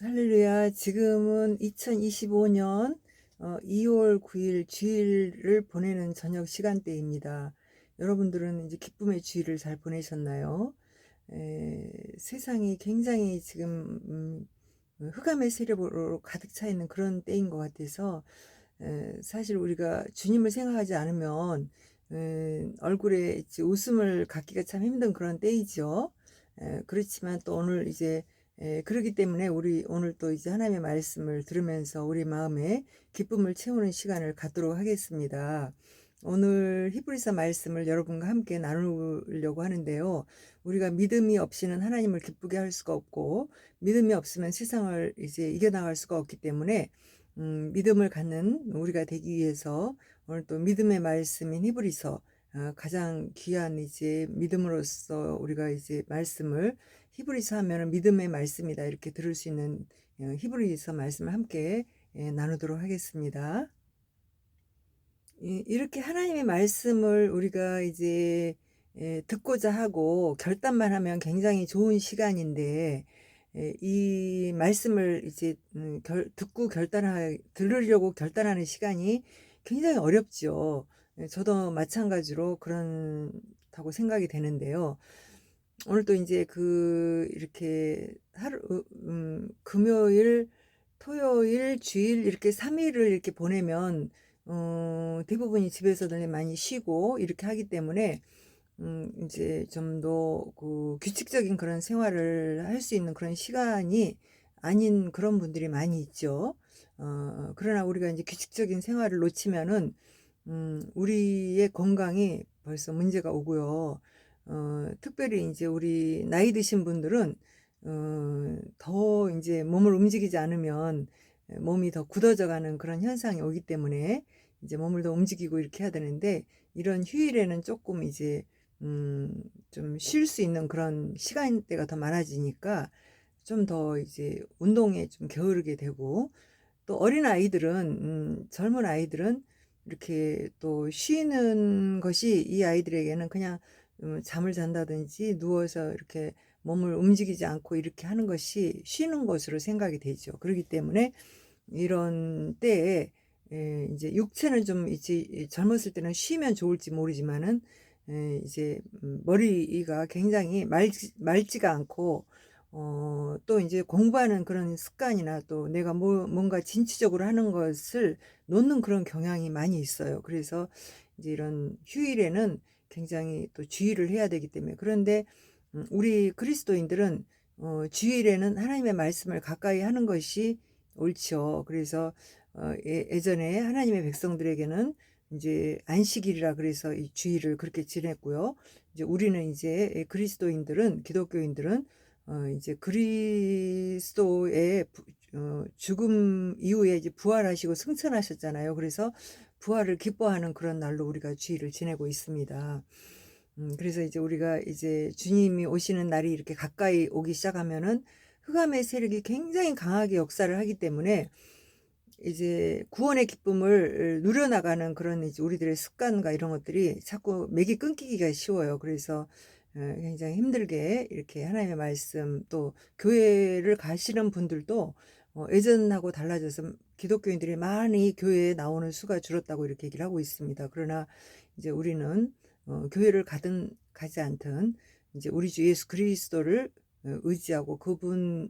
할렐루야. 지금은 2025년 2월 9일 주일을 보내는 저녁 시간대입니다. 여러분들은 이제 기쁨의 주일을 잘 보내셨나요? 세상이 굉장히 지금 흑암의 세력으로 가득 차 있는 그런 때인 것 같아서 사실 우리가 주님을 생각하지 않으면 얼굴에 이제 웃음을 갖기가 참 힘든 그런 때이죠. 그렇지만 또 오늘 이제 그렇기 때문에 우리 오늘 또 이제 하나님의 말씀을 들으면서 우리 마음에 기쁨을 채우는 시간을 갖도록 하겠습니다. 오늘 히브리서 말씀을 여러분과 함께 나누려고 하는데요. 우리가 믿음이 없이는 하나님을 기쁘게 할 수가 없고, 믿음이 없으면 세상을 이제 이겨나갈 수가 없기 때문에 믿음을 갖는 우리가 되기 위해서 오늘 또 믿음의 말씀인 히브리서, 가장 귀한 이제 믿음으로써 우리가 이제 말씀을 히브리서 하면은 믿음의 말씀이다 이렇게 들을 수 있는 히브리서 말씀을 함께 나누도록 하겠습니다. 이렇게 하나님의 말씀을 우리가 이제 듣고자 하고 결단만 하면 굉장히 좋은 시간인데, 이 말씀을 이제 듣고 들으려고 결단하는 시간이 굉장히 어렵죠. 저도 마찬가지로 그렇다고 생각이 되는데요. 오늘 또 이제 이렇게 금요일, 토요일, 주일 이렇게 3일을 이렇게 보내면 대부분이 집에서들 많이 쉬고 이렇게 하기 때문에 이제 좀 더 규칙적인 그런 생활을 할 수 있는 그런 시간이 아닌 그런 분들이 많이 있죠. 그러나 우리가 이제 규칙적인 생활을 놓치면은 우리의 건강이 벌써 문제가 오고요. 특별히 이제 우리 나이 드신 분들은 더 이제 몸을 움직이지 않으면 몸이 더 굳어져 가는 그런 현상이 오기 때문에 이제 몸을 더 움직이고 이렇게 해야 되는데, 이런 휴일에는 조금 이제 좀 쉴 수 있는 그런 시간대가 더 많아지니까 좀 더 이제 운동에 좀 게으르게 되고, 또 젊은 아이들은 이렇게 또 쉬는 것이 이 아이들에게는 그냥 잠을 잔다든지 누워서 이렇게 몸을 움직이지 않고 이렇게 하는 것이 쉬는 것으로 생각이 되죠. 그렇기 때문에 이런 때에 이제 육체는 좀 이제 젊었을 때는 쉬면 좋을지 모르지만은 이제 머리가 굉장히 맑지가 않고, 또 이제 공부하는 그런 습관이나 또 내가 뭔가 진취적으로 하는 것을 놓는 그런 경향이 많이 있어요. 그래서 이제 이런 휴일에는 굉장히 또 주의를 해야 되기 때문에. 그런데 우리 그리스도인들은 주일에는 하나님의 말씀을 가까이 하는 것이 옳죠. 그래서 예전에 하나님의 백성들에게는 이제 안식일이라 그래서 이 주일을 그렇게 지냈고요. 이제 우리는 이제 그리스도인들은, 기독교인들은 이제 그리스도의 죽음 이후에 이제 부활하시고 승천하셨잖아요. 그래서 부활을 기뻐하는 그런 날로 우리가 주일을 지내고 있습니다. 그래서 이제 우리가 이제 주님이 오시는 날이 이렇게 가까이 오기 시작하면은 흑암의 세력이 굉장히 강하게 역사를 하기 때문에 이제 구원의 기쁨을 누려나가는 그런 이제 우리들의 습관과 이런 것들이 자꾸 맥이 끊기기가 쉬워요. 그래서 굉장히 힘들게 이렇게 하나님의 말씀, 또 교회를 가시는 분들도 예전하고 달라져서 기독교인들이 많이 교회에 나오는 수가 줄었다고 이렇게 얘기를 하고 있습니다. 그러나 이제 우리는 교회를 가든 가지 않든 이제 우리 주 예수 그리스도를 의지하고 그분을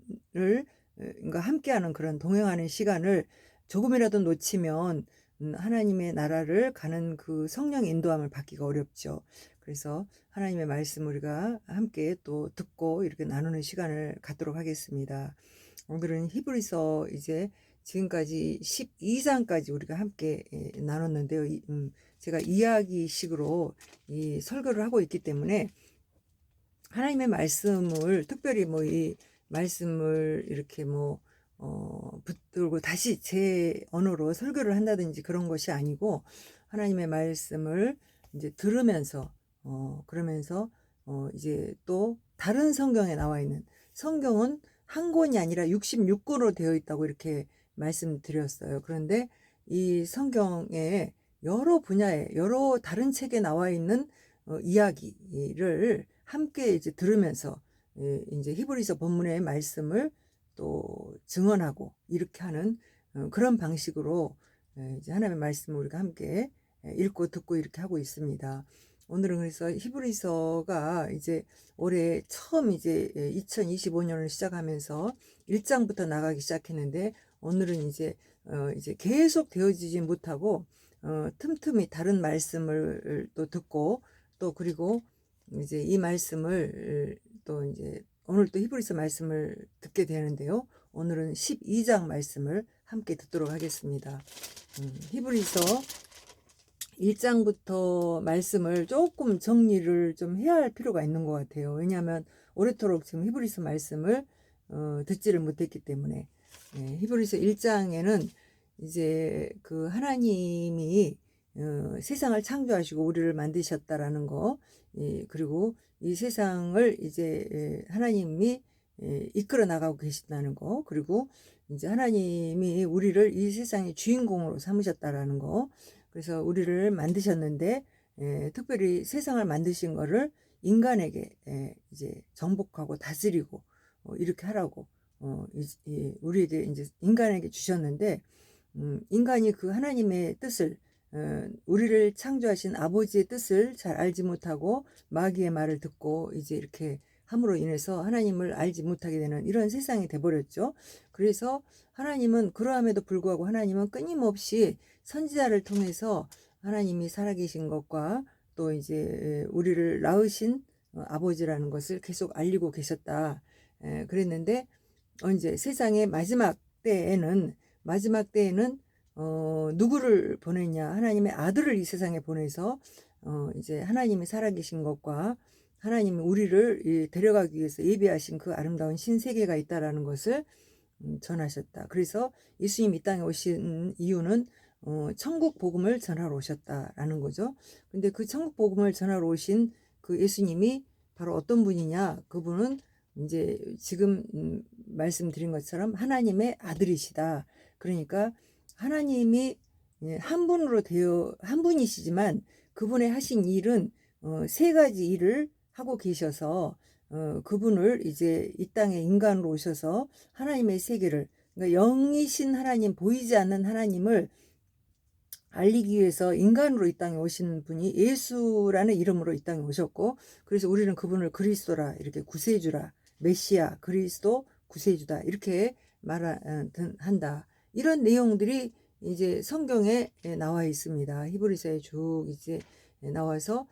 함께하는 그런 동행하는 시간을 조금이라도 놓치면 하나님의 나라를 가는 그 성령의 인도함을 받기가 어렵죠. 그래서 하나님의 말씀 우리가 함께 또 듣고 이렇게 나누는 시간을 갖도록 하겠습니다. 오늘은 히브리서 이제 지금까지 12장까지 우리가 함께 나눴는데요. 제가 이야기식으로 이 설교를 하고 있기 때문에 하나님의 말씀을 특별히 이 말씀을 이렇게 붙들고 다시 제 언어로 설교를 한다든지 그런 것이 아니고, 하나님의 말씀을 이제 들으면서 그러면서 이제 또 다른 성경에 나와 있는, 성경은 한 권이 아니라 66권으로 되어 있다고 이렇게 말씀드렸어요. 그런데 이 성경에 여러 분야에 여러 다른 책에 나와 있는 이야기를 함께 이제 들으면서 이제 히브리서 본문의 말씀을 또 증언하고 이렇게 하는 그런 방식으로 이제 하나님의 말씀을 우리가 함께 읽고 듣고 이렇게 하고 있습니다. 오늘은 그래서 히브리서가 이제 올해 처음 이제 2025년을 시작하면서 1장부터 나가기 시작했는데, 오늘은 이제 계속 되어지지 못하고 틈틈이 다른 말씀을 또 듣고, 또 그리고 이제 이 말씀을 또 이제 오늘 또 히브리서 말씀을 듣게 되는데요. 오늘은 12장 말씀을 함께 듣도록 하겠습니다. 히브리서 1장부터 말씀을 조금 정리를 좀 해야 할 필요가 있는 것 같아요. 왜냐하면 오래도록 지금 히브리서 말씀을 듣지를 못했기 때문에. 히브리서 1장에는 이제 그 하나님이 세상을 창조하시고 우리를 만드셨다라는 거, 그리고 이 세상을 이제 하나님이 이끌어 나가고 계신다는 거, 그리고 이제 하나님이 우리를 이 세상의 주인공으로 삼으셨다라는 거. 그래서 우리를 만드셨는데 특별히 세상을 만드신 거를 인간에게 이제 정복하고 다스리고 이렇게 하라고 우리에게 이제 인간에게 주셨는데, 인간이 그 하나님의 뜻을, 우리를 창조하신 아버지의 뜻을 잘 알지 못하고 마귀의 말을 듣고 이제 이렇게 함으로 인해서 하나님을 알지 못하게 되는 이런 세상이 돼버렸죠. 그래서 하나님은, 그러함에도 불구하고 하나님은 끊임없이 선지자를 통해서 하나님이 살아계신 것과 또 이제 우리를 낳으신 아버지라는 것을 계속 알리고 계셨다. 그랬는데 언제 세상의 마지막 때에는 누구를 보냈냐? 하나님의 아들을 이 세상에 보내서 이제 하나님이 살아계신 것과 하나님이 우리를 데려가기 위해서 예비하신 그 아름다운 신세계가 있다라는 것을 전하셨다. 그래서 예수님 이 땅에 오신 이유는 천국 복음을 전하러 오셨다라는 거죠. 근데 그 천국 복음을 전하러 오신 그 예수님이 바로 어떤 분이냐? 그분은 이제 지금 말씀드린 것처럼 하나님의 아들이시다. 그러니까 하나님이 한 분이시지만 그분의 하신 일은 세 가지 일을 하고 계셔서 그분을 이제 이 땅에 인간으로 오셔서 하나님의 세계를, 그러니까 영이신 하나님, 보이지 않는 하나님을 알리기 위해서 인간으로 이 땅에 오신 분이 예수라는 이름으로 이 땅에 오셨고, 그래서 우리는 그분을 그리스도라, 이렇게 구세주라, 메시아, 그리스도, 구세주다 이렇게 말한다. 이런 내용들이 이제 성경에 나와 있습니다. 히브리서에 쭉 이제 나와서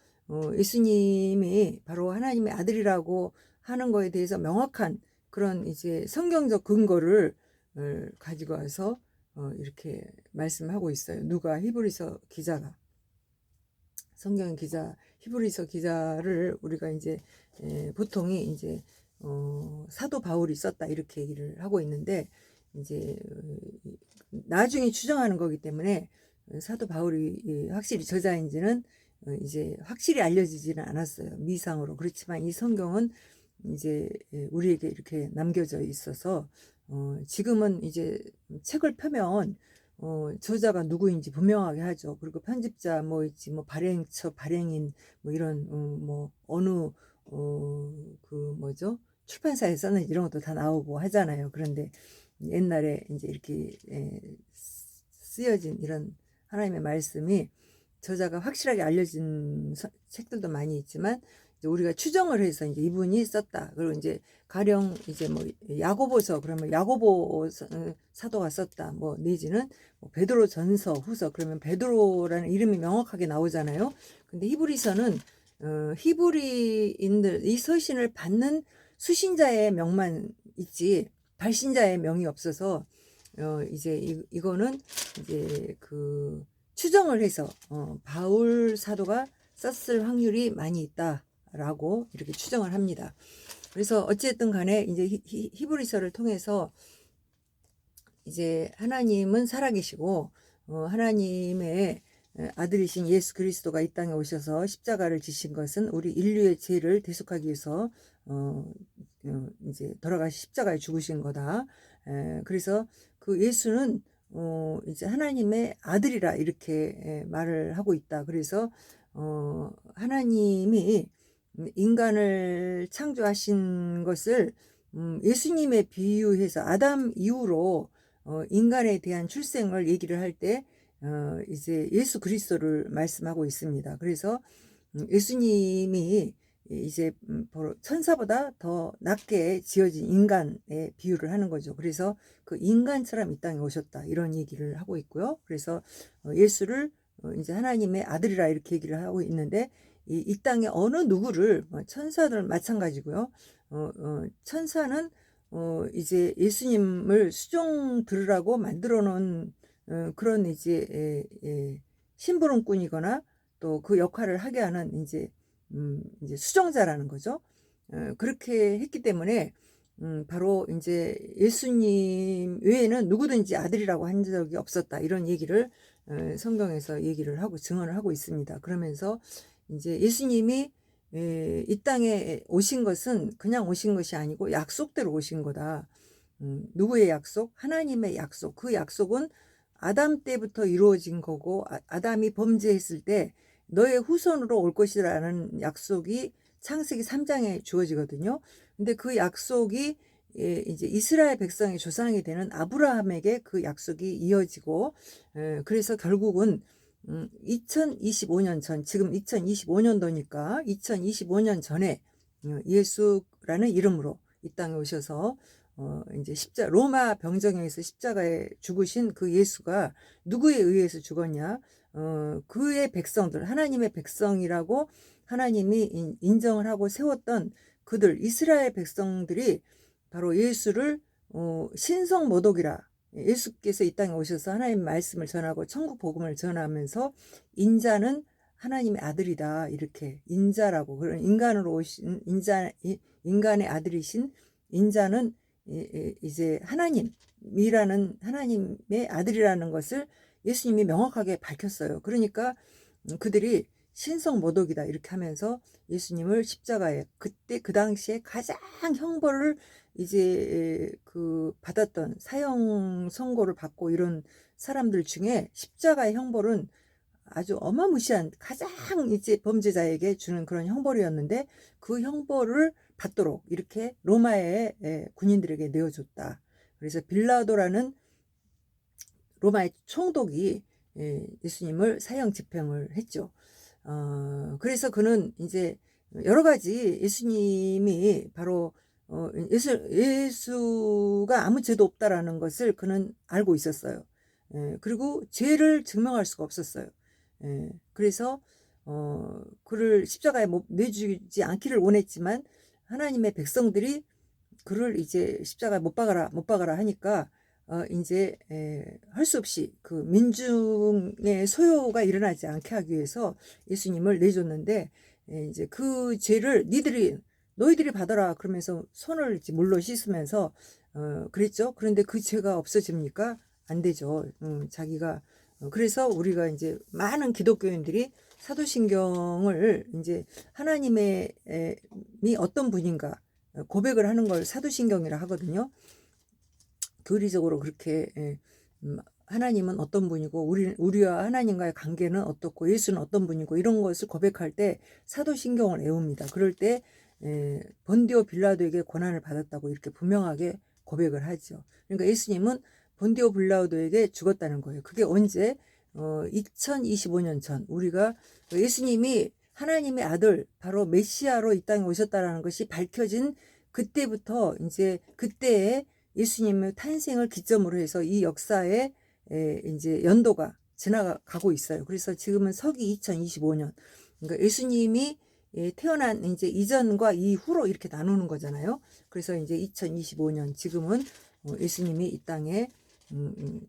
예수님이 바로 하나님의 아들이라고 하는 거에 대해서 명확한 그런 이제 성경적 근거를 가지고 와서 이렇게 말씀하고 있어요. 누가? 히브리서 기자가. 성경 기자, 히브리서 기자를 우리가 이제 보통이 이제 사도 바울이 썼다 이렇게 얘기를 하고 있는데, 이제 나중에 추정하는 거기 때문에 사도 바울이 확실히 저자인지는 이제 확실히 알려지지는 않았어요. 미상으로. 그렇지만 이 성경은 이제 우리에게 이렇게 남겨져 있어서 지금은 이제 책을 펴면 저자가 누구인지 분명하게 하죠. 그리고 편집자 뭐 있지, 뭐 발행처, 발행인 뭐 이런 뭐 어느 그 뭐죠? 출판사에 썼는지 이런 것도 다 나오고 하잖아요. 그런데 옛날에 이제 이렇게 쓰여진 이런 하나님의 말씀이 저자가 확실하게 알려진 책들도 많이 있지만, 이제 우리가 추정을 해서 이제 이분이 썼다. 그리고 이제 가령 이제 뭐 야고보서, 그러면 야고보 사도가 썼다. 뭐 내지는 뭐 베드로 전서, 후서, 그러면 베드로라는 이름이 명확하게 나오잖아요. 근데 히브리서는 히브리인들, 이 서신을 받는 수신자의 명만 있지 발신자의 명이 없어서 이제 이거는 이제 그 추정을 해서 바울 사도가 썼을 확률이 많이 있다라고 이렇게 추정을 합니다. 그래서 어쨌든 간에 이제 히브리서를 통해서 이제 하나님은 살아계시고 하나님의 아들이신 예수 그리스도가 이 땅에 오셔서 십자가를 지신 것은 우리 인류의 죄를 대속하기 위해서 이제 돌아가시 십자가에 죽으신 거다. 그래서 그 예수는 이제 하나님의 아들이라 이렇게 말을 하고 있다. 그래서 하나님이 인간을 창조하신 것을 예수님에 비유해서 아담 이후로 인간에 대한 출생을 얘기를 할 때 이제 예수 그리스도를 말씀하고 있습니다. 그래서 예수님이 이제 바로 천사보다 더 낮게 지어진 인간의 비유를 하는 거죠. 그래서 그 인간처럼 이 땅에 오셨다 이런 얘기를 하고 있고요. 그래서 예수를 이제 하나님의 아들이라 이렇게 얘기를 하고 있는데 이 땅에 어느 누구를 천사들 마찬가지고요. 천사는 이제 예수님을 수종 들으라고 만들어 놓은 그런 이제 심부름꾼이거나 또 그 역할을 하게 하는 이제 수종자라는 거죠. 그렇게 했기 때문에 바로 이제 예수님 외에는 누구든지 아들이라고 한 적이 없었다 이런 얘기를 성경에서 얘기를 하고 증언을 하고 있습니다. 그러면서 이제 예수님이 이 땅에 오신 것은 그냥 오신 것이 아니고 약속대로 오신 거다. 누구의 약속? 하나님의 약속. 그 약속은 아담 때부터 이루어진 거고 아담이 범죄했을 때 너의 후손으로 올 것이라는 약속이 창세기 3장에 주어지거든요. 근데 그 약속이 이제 이스라엘 백성의 조상이 되는 아브라함에게 그 약속이 이어지고 그래서 결국은 2025년 전, 지금 2025년도니까 2025년 전에 예수라는 이름으로 이 땅에 오셔서 이제 로마 병정에서 십자가에 죽으신 그 예수가 누구에 의해서 죽었냐? 그의 백성들, 하나님의 백성이라고 하나님이 인정을 하고 세웠던 그들, 이스라엘 백성들이 바로 예수를 신성 모독이라 예수께서 이 땅에 오셔서 하나님 말씀을 전하고 천국 복음을 전하면서 인자는 하나님의 아들이다 이렇게 인자라고 그런 인간으로 오신 인간의 아들이신 인자는 이제 하나님이라는 하나님의 아들이라는 것을 예수님이 명확하게 밝혔어요. 그러니까 그들이 신성 모독이다 이렇게 하면서 예수님을 십자가에 그때 그 당시에 가장 형벌을 이제 그 받았던 사형 선고를 받고 이런 사람들 중에 십자가의 형벌은 아주 어마무시한 가장 이제 범죄자에게 주는 그런 형벌이었는데 그 형벌을 받도록 이렇게 로마의 군인들에게 내어줬다. 그래서 빌라도라는 로마의 총독이 예수님을 사형 집행을 했죠. 그래서 그는 이제 여러 가지 예수님이 바로 예수가 아무 죄도 없다라는 것을 그는 알고 있었어요. 그리고 죄를 증명할 수가 없었어요. 그래서 그를 십자가에 내주지 않기를 원했지만 하나님의 백성들이 그를 이제 십자가에 못 박아라 하니까 이제 할 수 없이 그 민중의 소요가 일어나지 않게 하기 위해서 예수님을 내줬는데 이제 그 죄를 너희들이 받아라 그러면서 손을 이제 물로 씻으면서 그랬죠. 그런데 그 죄가 없어집니까? 안 되죠. 자기가 그래서 우리가 이제 많은 기독교인들이 사도신경을 이제 하나님의 이 어떤 분인가 고백을 하는 걸 사도신경이라 하거든요. 교리적으로 그렇게 하나님은 어떤 분이고 우리와 하나님과의 관계는 어떻고 예수는 어떤 분이고 이런 것을 고백할 때 사도신경을 외웁니다. 그럴 때 본디오 빌라도에게 고난을 받았다고 이렇게 분명하게 고백을 하죠. 그러니까 예수님은 본디오 빌라도에게 죽었다는 거예요. 그게 언제 2025년 전 우리가 예수님이 하나님의 아들 바로 메시아로 이 땅에 오셨다라는 것이 밝혀진 그때부터 이제 그때에 예수님의 탄생을 기점으로 해서 이 역사에 이제 연도가 지나가고 있어요. 그래서 지금은 서기 2025년. 그러니까 예수님이 태어난 이제 이전과 이후로 이렇게 나누는 거잖아요. 그래서 이제 2025년 지금은 예수님이 이 땅에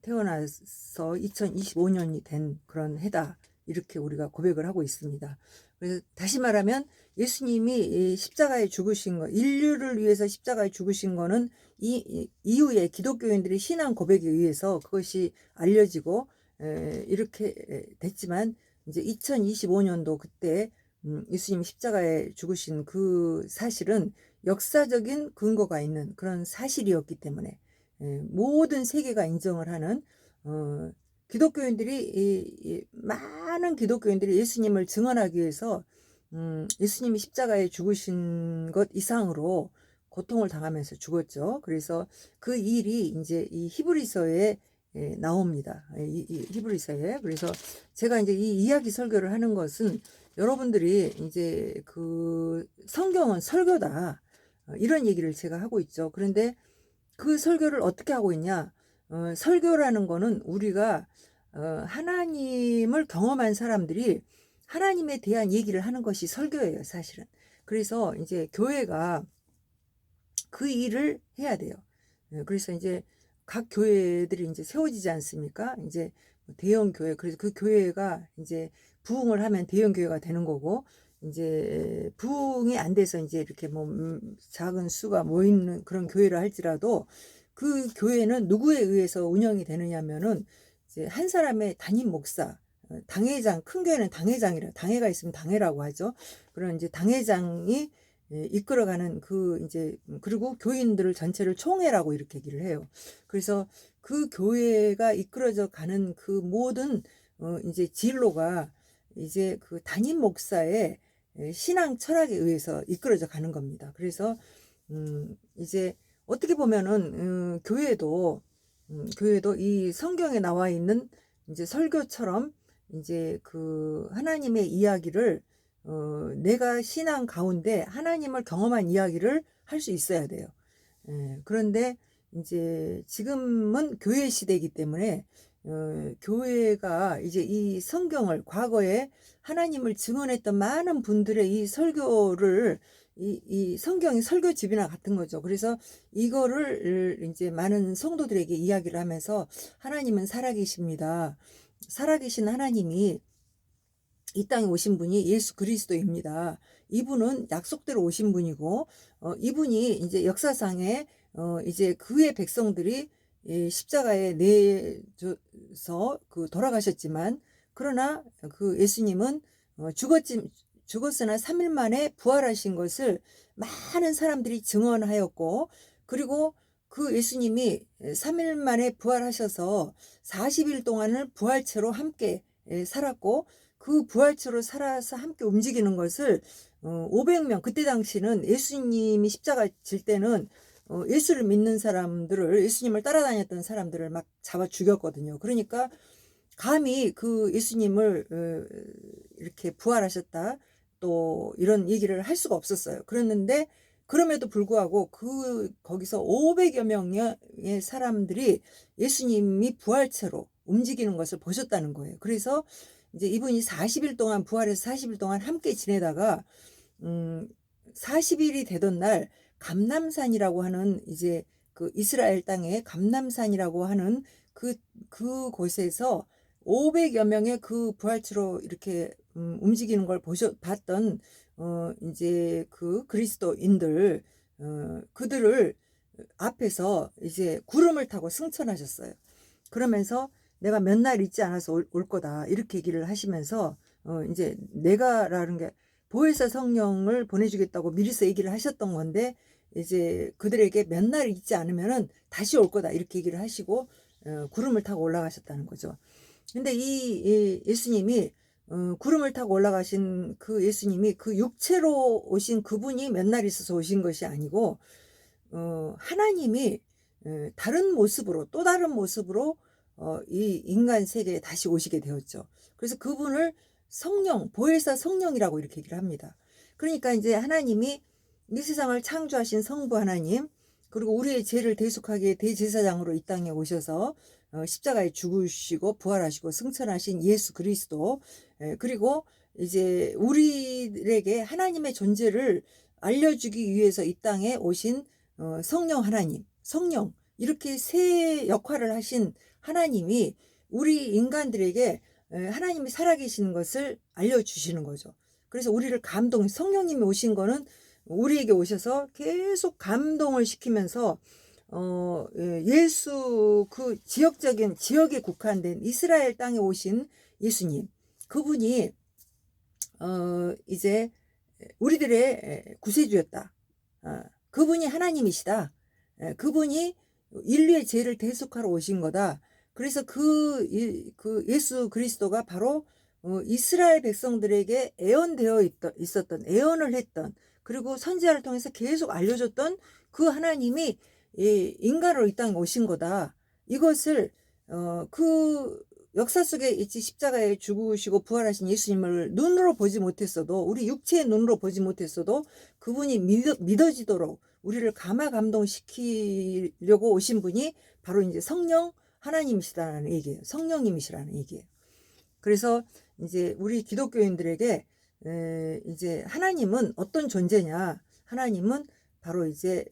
태어나서 2025년이 된 그런 해다. 이렇게 우리가 고백을 하고 있습니다. 그래서 다시 말하면 예수님이 십자가에 죽으신 거, 인류를 위해서 십자가에 죽으신 거는 이후에 기독교인들의 신앙 고백에 의해서 그것이 알려지고 이렇게 됐지만 이제 2025년도 그때 예수님 십자가에 죽으신 그 사실은 역사적인 근거가 있는 그런 사실이었기 때문에 모든 세계가 인정을 하는 기독교인들이 많은 기독교인들이 예수님을 증언하기 위해서 예수님이 십자가에 죽으신 것 이상으로 고통을 당하면서 죽었죠. 그래서 그 일이 이제 이 히브리서에 나옵니다. 이 히브리서에. 그래서 제가 이제 이 이야기 설교를 하는 것은 여러분들이 이제 그 성경은 설교다. 이런 얘기를 제가 하고 있죠. 그런데 그 설교를 어떻게 하고 있냐? 설교라는 거는 우리가 하나님을 경험한 사람들이 하나님에 대한 얘기를 하는 것이 설교예요, 사실은. 그래서 이제 교회가 그 일을 해야 돼요. 그래서 이제 각 교회들이 이제 세워지지 않습니까? 이제 대형 교회, 그래서 그 교회가 이제 부흥을 하면 대형 교회가 되는 거고, 이제 부흥이 안 돼서 이제 이렇게 뭐 작은 수가 모이는 그런 교회를 할지라도 그 교회는 누구에 의해서 운영이 되느냐면은 이제 한 사람의 담임 목사, 당회장, 큰 교회는 당회장이라, 당회가 있으면 당회라고 하죠. 그런 이제 당회장이 이끌어가는 그 이제 그리고 교인들을 전체를 총회라고 이렇게 얘기를 해요. 그래서 그 교회가 이끌어져 가는 그 모든 이제 진로가 이제 그 담임 목사의 신앙 철학에 의해서 이끌어져 가는 겁니다. 그래서 이제 어떻게 보면은 교회도 이 성경에 나와 있는 이제 설교처럼 이제 그 하나님의 이야기를 내가 신앙 가운데 하나님을 경험한 이야기를 할 수 있어야 돼요. 그런데 이제 지금은 교회 시대이기 때문에 교회가 이제 이 성경을 과거에 하나님을 증언했던 많은 분들의 이 설교를 이 성경이 설교집이나 같은 거죠. 그래서 이거를 이제 많은 성도들에게 이야기를 하면서 하나님은 살아계십니다. 살아계신 하나님이 이 땅에 오신 분이 예수 그리스도입니다. 이분은 약속대로 오신 분이고, 이분이 이제 역사상에, 이제 그의 백성들이 십자가에 내줘서 돌아가셨지만, 그러나 그 예수님은 죽었으나 3일 만에 부활하신 것을 많은 사람들이 증언하였고, 그리고 그 예수님이 3일 만에 부활하셔서 40일 동안을 부활체로 함께 살았고, 그 부활체로 살아서 함께 움직이는 것을 500명, 그때 당시는 예수님이 십자가 질 때는 예수를 믿는 사람들을, 예수님을 따라다녔던 사람들을 막 잡아 죽였거든요. 그러니까 감히 그 예수님을 이렇게 부활하셨다 또 이런 얘기를 할 수가 없었어요. 그랬는데 그럼에도 불구하고 거기서 500여 명의 사람들이 예수님이 부활체로 움직이는 것을 보셨다는 거예요. 그래서 이제 이분이 40일 동안 부활해서 40일 동안 함께 지내다가 40일이 되던 날 감람산이라고 하는 이제 그 이스라엘 땅에 감람산이라고 하는 그곳에서 500여 명의 그 부활체로 이렇게 움직이는 걸 봤던 이제 그 그리스도인들 그들을 앞에서 이제 구름을 타고 승천하셨어요. 그러면서 내가 몇 날 있지 않아서 올 거다 이렇게 얘기를 하시면서 이제 내가라는 게 보혜사 성령을 보내주겠다고 미리서 얘기를 하셨던 건데 이제 그들에게 몇 날 있지 않으면은 다시 올 거다 이렇게 얘기를 하시고 구름을 타고 올라가셨다는 거죠. 근데 이 예수님이 구름을 타고 올라가신 그 예수님이 그 육체로 오신 그분이 몇 날 있어서 오신 것이 아니고 하나님이 다른 모습으로 또 다른 모습으로 이 인간 세계에 다시 오시게 되었죠. 그래서 그분을 성령, 보혜사 성령이라고 이렇게 얘기를 합니다. 그러니까 이제 하나님이 이 세상을 창조하신 성부 하나님, 그리고 우리의 죄를 대속하기에 대제사장으로 이 땅에 오셔서 십자가에 죽으시고 부활하시고 승천하신 예수 그리스도, 그리고 이제 우리에게 하나님의 존재를 알려주기 위해서 이 땅에 오신 성령 하나님, 성령, 이렇게 세 역할을 하신 하나님이 우리 인간들에게 하나님이 살아계시는 것을 알려주시는 거죠. 그래서 우리를 성령님이 오신 거는 우리에게 오셔서 계속 감동을 시키면서 예수 그 지역에 국한된 이스라엘 땅에 오신 예수님, 그분이 이제 우리들의 구세주였다. 그분이 하나님이시다. 그분이 인류의 죄를 대속하러 오신 거다. 그래서 그 예수 그리스도가 바로 이스라엘 백성들에게 애언되어 있었던, 애언을 했던 그리고 선지자를 통해서 계속 알려줬던 그 하나님이 인간으로 이 땅에 오신 거다. 이것을 그 역사 속에 있지 십자가에 죽으시고 부활하신 예수님을 눈으로 보지 못했어도, 우리 육체의 눈으로 보지 못했어도 그분이 믿어지도록 우리를 감화 감동시키려고 오신 분이 바로 이제 성령 하나님이시라는 얘기예요. 성령님이시라는 얘기예요. 그래서 이제 우리 기독교인들에게 이제 하나님은 어떤 존재냐? 하나님은 바로 이제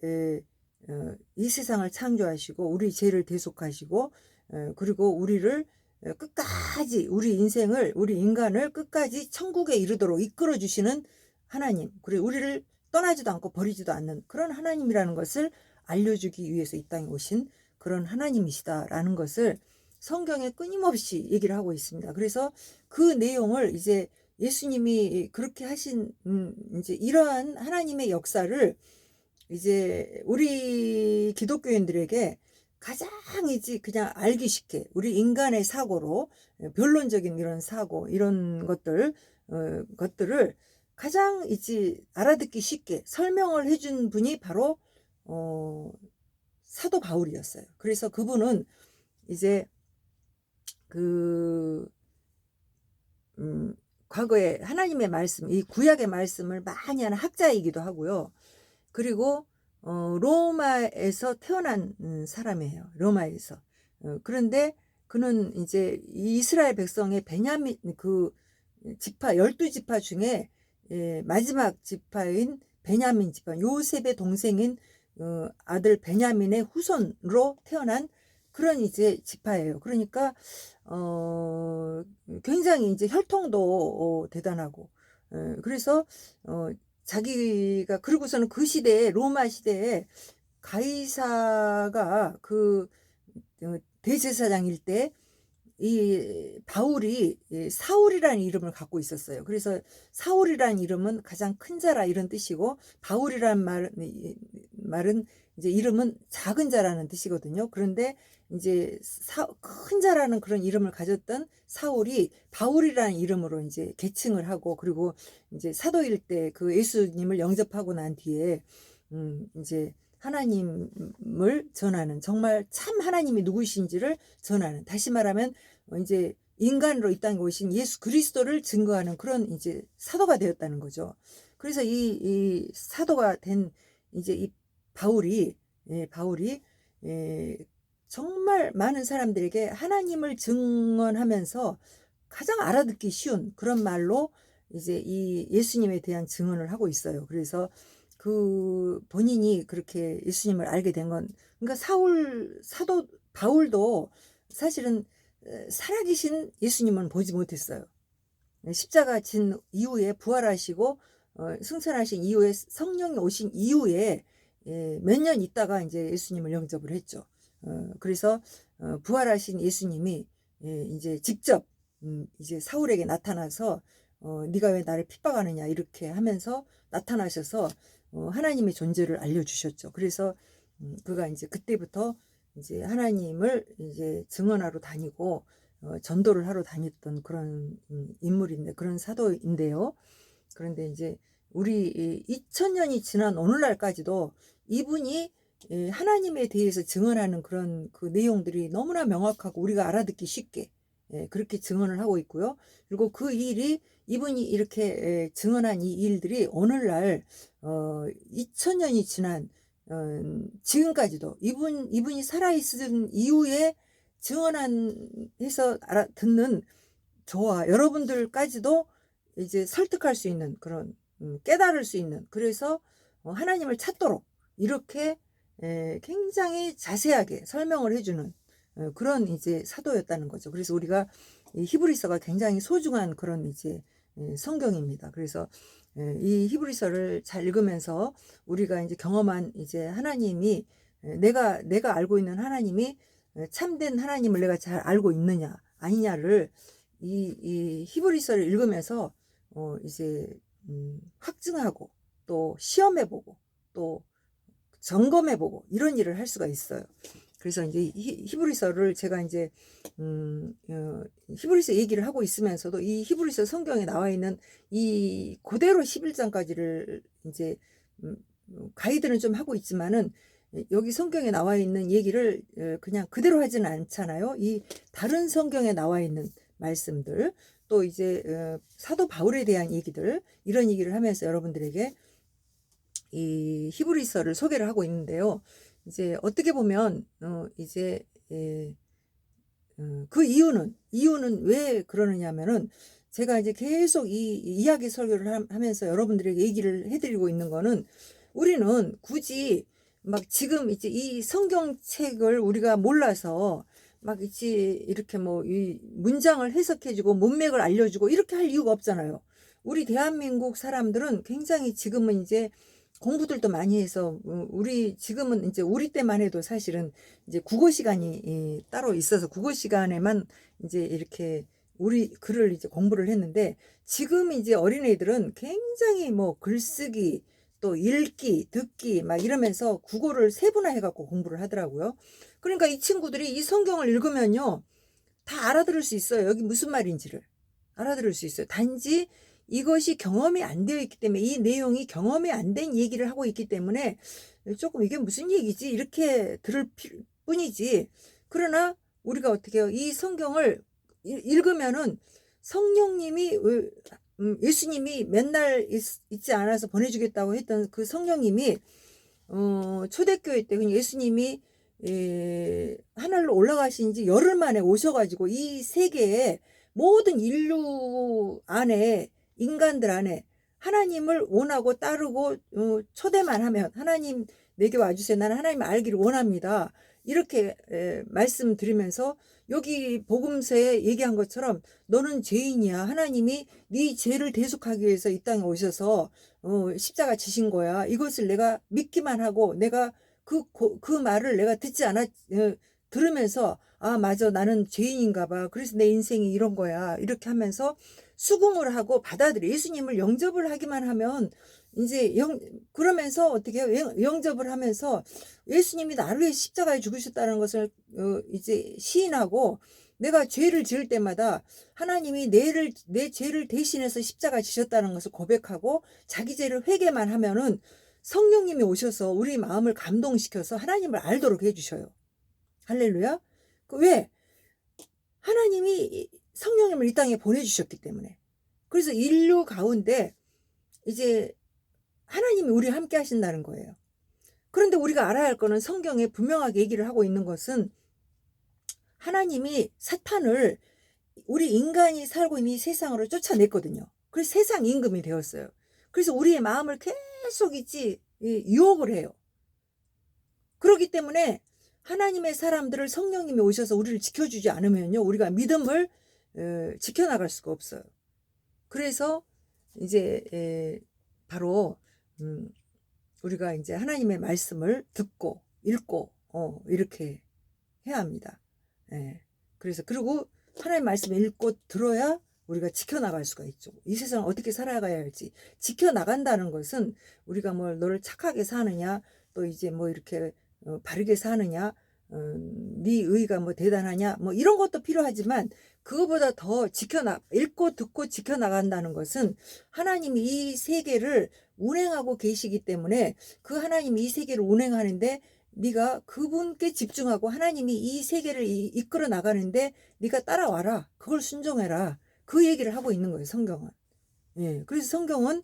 이 세상을 창조하시고 우리 죄를 대속하시고 그리고 우리를 끝까지 우리 인생을, 우리 인간을 끝까지 천국에 이르도록 이끌어 주시는 하나님, 그리고 우리를 떠나지도 않고 버리지도 않는 그런 하나님이라는 것을 알려주기 위해서 이 땅에 오신 그런 하나님이시다라는 것을 성경에 끊임없이 얘기를 하고 있습니다. 그래서 그 내용을 이제 예수님이 그렇게 하신 이제 이러한 하나님의 역사를 이제 우리 기독교인들에게 가장 이제 그냥 알기 쉽게, 우리 인간의 사고로, 변론적인 이런 사고, 이런 것들을 가장 이제 알아듣기 쉽게 설명을 해준 분이 바로 사도 바울이었어요. 그래서 그분은 이제 과거에 하나님의 말씀, 이 구약의 말씀을 많이 하는 학자이기도 하고요. 그리고 로마에서 태어난 사람이에요. 로마에서. 그런데 그는 이제 이스라엘 백성의 베냐민 그 지파 12지파 중에 마지막 지파인 베냐민 지파, 요셉의 동생인 아들 베냐민의 후손으로 태어난 그런 이제 지파예요. 그러니까 굉장히 이제 혈통도 대단하고, 그래서 자기가, 그리고서는 그 시대에, 로마 시대에 가이사가 그 대제사장일 때 이 바울이 사울이라는 이름을 갖고 있었어요. 그래서 사울이라는 이름은 가장 큰 자라 이런 뜻이고, 바울이라는 말은 이제 이름은 작은 자라는 뜻이거든요. 그런데 이제 큰 자라는 그런 이름을 가졌던 사울이 바울이라는 이름으로 이제 계칭을 하고, 그리고 이제 사도일 때 그 예수님을 영접하고 난 뒤에 이제 하나님을 전하는, 정말 참 하나님이 누구신지를 전하는, 다시 말하면 이제 인간으로 이 땅에 오신 예수 그리스도를 증거하는 그런 이제 사도가 되었다는 거죠. 그래서 이 사도가 된 이제 이 바울이 정말 많은 사람들에게 하나님을 증언하면서 가장 알아듣기 쉬운 그런 말로 이제 이 예수님에 대한 증언을 하고 있어요. 그래서 그 본인이 그렇게 예수님을 알게 된 건, 그러니까 사도 바울도 사실은 살아계신 예수님은 보지 못했어요. 십자가 진 이후에 부활하시고 승천하신 이후에 성령이 오신 이후에 몇 년 있다가 이제 예수님을 영접을 했죠. 그래서 부활하신 예수님이 이제 직접 이제 사울에게 나타나서 네가 왜 나를 핍박하느냐 이렇게 하면서 나타나셔서 하나님의 존재를 알려주셨죠. 그래서 그가 이제 그때부터 이제 하나님을 이제 증언하러 다니고 전도를 하러 다녔던 그런 인물인데, 그런 사도인데요. 그런데 이제 우리 2000년이 지난 오늘날까지도 이분이 하나님에 대해서 증언하는 그런 그 내용들이 너무나 명확하고 우리가 알아듣기 쉽게 그렇게 증언을 하고 있고요. 그리고 그 일이, 이분이 이렇게 증언한 이 일들이 오늘날 2000년이 지난 지금까지도 이분이 살아있은 이후에 증언해서 듣는 저와 여러분들까지도 이제 설득할 수 있는 그런, 깨달을 수 있는, 그래서 하나님을 찾도록 이렇게 굉장히 자세하게 설명을 해주는 그런 이제 사도였다는 거죠. 그래서 우리가 이 히브리서가 굉장히 소중한 그런 이제 성경입니다. 그래서 이 히브리서를 잘 읽으면서 우리가 이제 경험한 이제 하나님이, 내가 알고 있는 하나님이 참된 하나님을 내가 잘 알고 있느냐 아니냐를 이 히브리서를 읽으면서 이제 확증하고 또 시험해보고 또 점검해보고 이런 일을 할 수가 있어요. 그래서 이제 히브리서를 제가 이제 히브리서 얘기를 하고 있으면서도 이 히브리서 성경에 나와 있는 이 그대로 11장까지를 이제 가이드는 좀 하고 있지만은 여기 성경에 나와 있는 얘기를 그냥 그대로 하지는 않잖아요. 이 다른 성경에 나와 있는 말씀들, 또 이제 사도 바울에 대한 얘기들, 이런 얘기를 하면서 여러분들에게 이 히브리서를 소개를 하고 있는데요. 이제 어떻게 보면 이제 그 이유는 왜 그러느냐면은, 제가 이제 계속 이 이야기 설교를 하면서 여러분들에게 얘기를 해드리고 있는 거는, 우리는 굳이 막 지금 이제 이 성경책을 우리가 몰라서 막 이제 이렇게 뭐 이 문장을 해석해주고 문맥을 알려주고 이렇게 할 이유가 없잖아요. 우리 대한민국 사람들은 굉장히 지금은 이제 공부들도 많이 해서 우리 지금은 이제 우리 때만 해도 사실은 이제 국어 시간이 따로 있어서 국어 시간에만 이제 이렇게 우리 글을 이제 공부를 했는데, 지금 이제 어린애들은 굉장히 뭐 글쓰기 또 읽기 듣기 막 이러면서 국어를 세분화해 갖고 공부를 하더라고요. 그러니까 이 친구들이 이 성경을 읽으면요 다 알아들을 수 있어요. 여기 무슨 말인지를 알아들을 수 있어요. 단지 이것이 경험이 안 되어 있기 때문에, 이 내용이 경험이 안 된 얘기를 하고 있기 때문에 조금 이게 무슨 얘기지 이렇게 들을 뿐이지. 그러나 우리가 어떻게 해요? 이 성경을 읽으면은 성령님이 예수님이 맨날 있지 않아서 보내주겠다고 했던 그 성령님이 초대교회 때 그냥 예수님이 하늘로 올라가신 지 열흘 만에 오셔가지고 이 세계에 모든 인류 안에, 인간들 안에 하나님을 원하고 따르고 초대만 하면, 하나님 내게 와주세요, 나는 하나님을 알기를 원합니다, 이렇게 말씀드리면서 여기 복음서에 얘기한 것처럼 너는 죄인이야, 하나님이 네 죄를 대속하기 위해서 이 땅에 오셔서 십자가 지신 거야, 이것을 내가 믿기만 하고 내가 그 말을 내가 듣지 않았 들으면서 아 맞아, 나는 죄인인가 봐, 그래서 내 인생이 이런 거야, 이렇게 하면서 수긍을 하고 받아들여 예수님을 영접을 하기만 하면 이제 그러면서 어떻게 해요? 영접을 하면서 예수님이 나를 위해 십자가에 죽으셨다는 것을 이제 시인하고, 내가 죄를 지을 때마다 하나님이 내 죄를 대신해서 십자가 지셨다는 것을 고백하고 자기 죄를 회개만 하면은 성령님이 오셔서 우리 마음을 감동시켜서 하나님을 알도록 해주셔요. 할렐루야. 왜? 하나님이 성령님을 이 땅에 보내주셨기 때문에. 그래서 인류 가운데 이제 하나님이 우리와 함께 하신다는 거예요. 그런데 우리가 알아야 할 거는, 성경에 분명하게 얘기를 하고 있는 것은, 하나님이 사탄을 우리 인간이 살고 있는 이 세상으로 쫓아냈거든요. 그래서 세상 임금이 되었어요. 그래서 우리의 마음을 계속 유혹을 해요. 그렇기 때문에 하나님의 사람들을 성령님이 오셔서 우리를 지켜주지 않으면요, 우리가 믿음을 지켜나갈 수가 없어요. 그래서 이제 바로 우리가 이제 하나님의 말씀을 듣고 읽고 이렇게 해야 합니다. 그래서 그리고 하나님의 말씀을 읽고 들어야 우리가 지켜나갈 수가 있죠. 이 세상을 어떻게 살아가야 할지 지켜나간다는 것은, 우리가 뭘 너를 착하게 사느냐, 또 이제 뭐 이렇게 바르게 사느냐, 네 의가 뭐 대단하냐, 뭐 이런 것도 필요하지만, 그거보다 더 읽고 듣고 지켜나간다는 것은, 하나님이 이 세계를 운행하고 계시기 때문에 그 하나님이 이 세계를 운행하는데 네가 그분께 집중하고 하나님이 이 세계를 이끌어 나가는데 네가 따라와라, 그걸 순종해라, 그 얘기를 하고 있는 거예요, 성경은. 그래서 성경은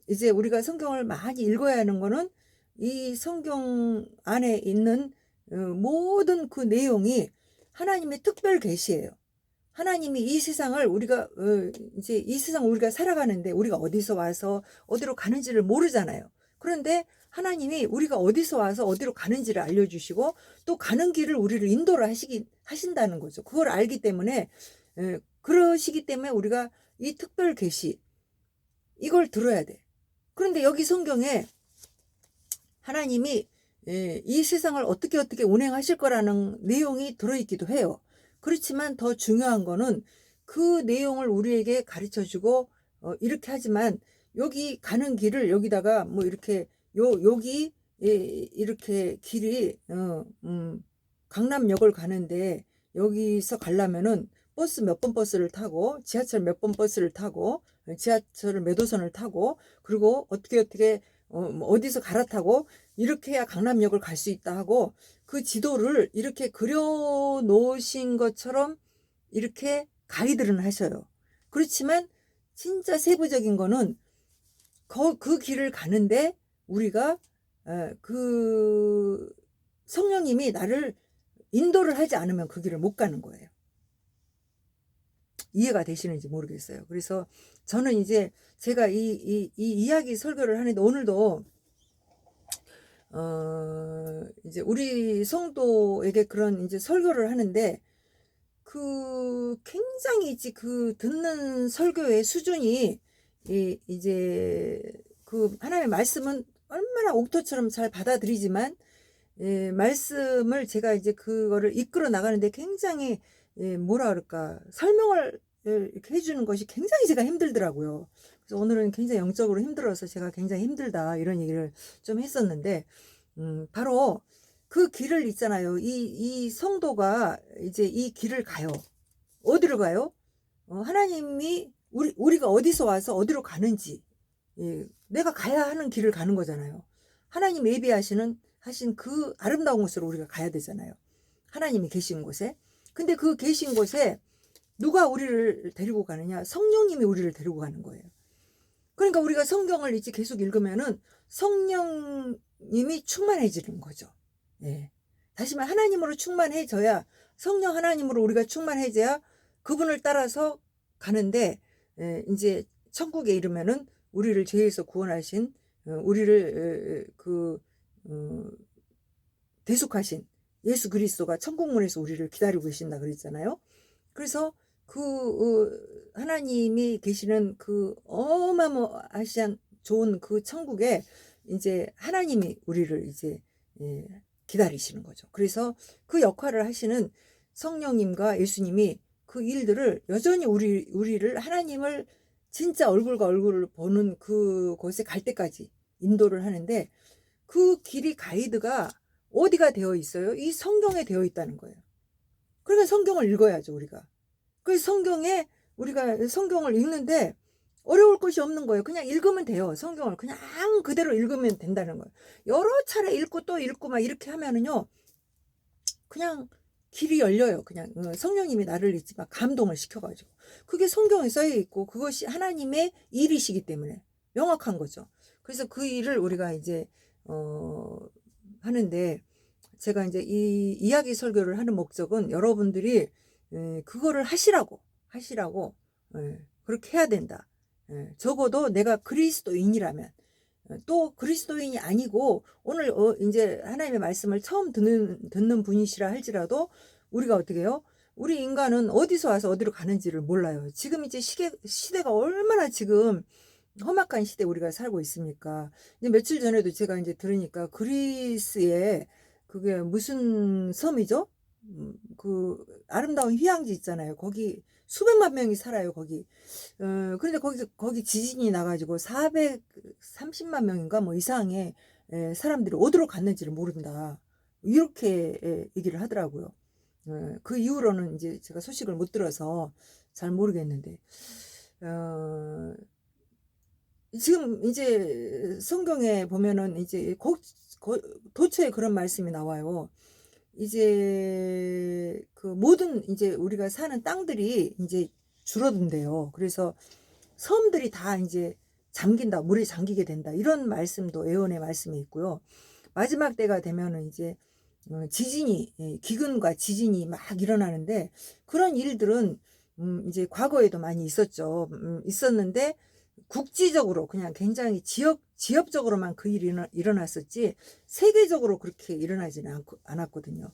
이제 우리가 성경을 많이 읽어야 하는 거는, 이 성경 안에 있는 모든 그 내용이 하나님의 특별 계시예요. 하나님이 이 세상을 우리가 이제 이 세상 우리가 살아가는데, 우리가 어디서 와서 어디로 가는지를 모르잖아요. 그런데 하나님이 우리가 어디서 와서 어디로 가는지를 알려주시고, 또 가는 길을 우리를 인도를 하신다는 거죠. 그걸 알기 때문에 그러시기 때문에 우리가 이 특별 계시, 이걸 들어야 돼. 그런데 여기 성경에 하나님이 이 세상을 어떻게 운행하실 거라는 내용이 들어있기도 해요. 그렇지만 더 중요한 거는 그 내용을 우리에게 가르쳐주고 이렇게 하지만, 여기 가는 길을 여기다가 뭐 이렇게 여기 이렇게 길이 강남역을 가는데 여기서 가려면은 버스 몇 번 버스를 타고 지하철 몇 번 버스를 타고 지하철 몇 호선을 타고 그리고 어떻게 뭐 어디서 갈아타고 이렇게 해야 강남역을 갈 수 있다 하고 그 지도를 이렇게 그려 놓으신 것처럼 이렇게 가이드를 하셔요. 그렇지만 진짜 세부적인 거는 그 길을 가는데 우리가 그 성령님이 나를 인도를 하지 않으면 그 길을 못 가는 거예요. 이해가 되시는지 모르겠어요. 그래서 저는 이제 제가 이 이야기 설교를 하는데 오늘도 이제 우리 성도에게 그런 이제 설교를 하는데 그 굉장히 이제 듣는 설교의 수준이 이제 그 하나님의 말씀은 얼마나 옥토처럼 잘 받아들이지만 말씀을 제가 이제 그거를 이끌어 나가는데 굉장히 뭐라 그럴까 설명을 이렇게 해주는 것이 굉장히 제가 힘들더라고요. 그래서 오늘은 굉장히 영적으로 힘들어서 제가 굉장히 힘들다 이런 얘기를 좀 했었는데 바로 그 길을 있잖아요. 이 성도가 이제 이 길을 가요. 어디로 가요? 하나님이 우리가 어디서 와서 어디로 가는지 내가 가야 하는 길을 가는 거잖아요. 하나님 하신 그 아름다운 곳으로 우리가 가야 되잖아요. 하나님이 계신 곳에. 근데 그 계신 곳에 누가 우리를 데리고 가느냐? 성령님이 우리를 데리고 가는 거예요. 그러니까 우리가 성경을 이제 계속 읽으면은 성령님이 충만해지는 거죠. 예. 다시 말해 하나님으로 충만해져야 성령 하나님으로 우리가 충만해져야 그분을 따라서 가는데 이제 천국에 이르면은 우리를 죄에서 구원하신 우리를 대속하신 예수 그리스도가 천국문에서 우리를 기다리고 계신다 그랬잖아요. 그래서 하나님이 계시는 그 어마어마하신 좋은 그 천국에 이제 하나님이 우리를 이제 기다리시는 거죠. 그래서 그 역할을 하시는 성령님과 예수님이 그 일들을 여전히 우리를 하나님을 진짜 얼굴과 얼굴을 보는 그곳에 갈 때까지 인도를 하는데 그 길이 가이드가 어디가 되어 있어요? 이 성경에 되어 있다는 거예요. 그러니까 성경을 읽어야죠, 우리가. 그래서 우리가 성경을 읽는데 어려울 것이 없는 거예요. 그냥 읽으면 돼요. 성경을 그냥 그대로 읽으면 된다는 거예요. 여러 차례 읽고 또 읽고 막 이렇게 하면은요, 그냥 길이 열려요. 그냥 성령님이 나를 이제 막 감동을 시켜가지고 그게 성경에 써여 있고 그것이 하나님의 일이시기 때문에 명확한 거죠. 그래서 그 일을 우리가 이제 하는데 제가 이제 이 이야기 설교를 하는 목적은 여러분들이 그거를 하시라고 그렇게 해야 된다. 적어도 내가 그리스도인이라면 또 그리스도인이 아니고 오늘 이제 하나님의 말씀을 처음 듣는 분이시라 할지라도 우리가 어떻게 해요? 우리 인간은 어디서 와서 어디로 가는지를 몰라요. 지금 이제 시대가 얼마나 지금 험악한 시대 우리가 살고 있습니까? 이제 며칠 전에도 제가 이제 들으니까 그리스에 그게 무슨 섬이죠? 그 아름다운 휴양지 있잖아요. 거기 수백만 명이 살아요. 거기. 그런데 거기 지진이 나가지고 430만 명인가 뭐 이상의 사람들이 어디로 갔는지를 모른다. 이렇게 얘기를 하더라고요. 그 이후로는 이제 제가 소식을 못 들어서 잘 모르겠는데 지금 이제 성경에 보면은 이제 도처에 그런 말씀이 나와요. 이제 그 모든 이제 우리가 사는 땅들이 이제 줄어든대요. 그래서 섬들이 다 이제 잠긴다, 물에 잠기게 된다. 이런 말씀도 예언의 말씀이 있고요. 마지막 때가 되면은 이제 기근과 지진이 막 일어나는데 그런 일들은 이제 과거에도 많이 있었죠. 있었는데 국지적으로 그냥 굉장히 지역적으로만 그 일이 일어났었지 세계적으로 그렇게 일어나지는 않았거든요.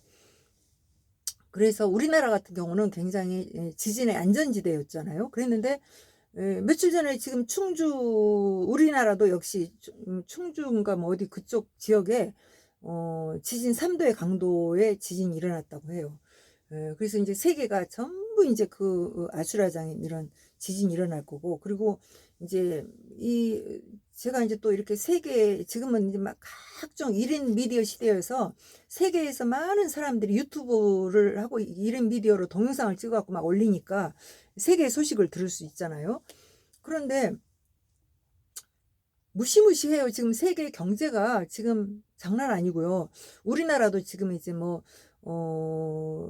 그래서 우리나라 같은 경우는 굉장히 지진의 안전지대였잖아요. 그랬는데 며칠 전에 지금 우리나라도 역시 충주인가 뭐 어디 그쪽 지역에 지진 3도의 강도의 지진이 일어났다고 해요. 그래서 이제 세계가 전부 전부 이제 그 아수라장인 이런 지진이 일어날 거고, 그리고 이제 이 제가 이제 또 이렇게 세계 지금은 이제 막 각종 1인 미디어 시대여서 세계에서 많은 사람들이 유튜브를 하고 1인 미디어로 동영상을 찍어 갖고 막 올리니까 세계 소식을 들을 수 있잖아요. 그런데 무시무시해요. 지금 세계 경제가 지금 장난 아니고요. 우리나라도 지금 이제 뭐, 어,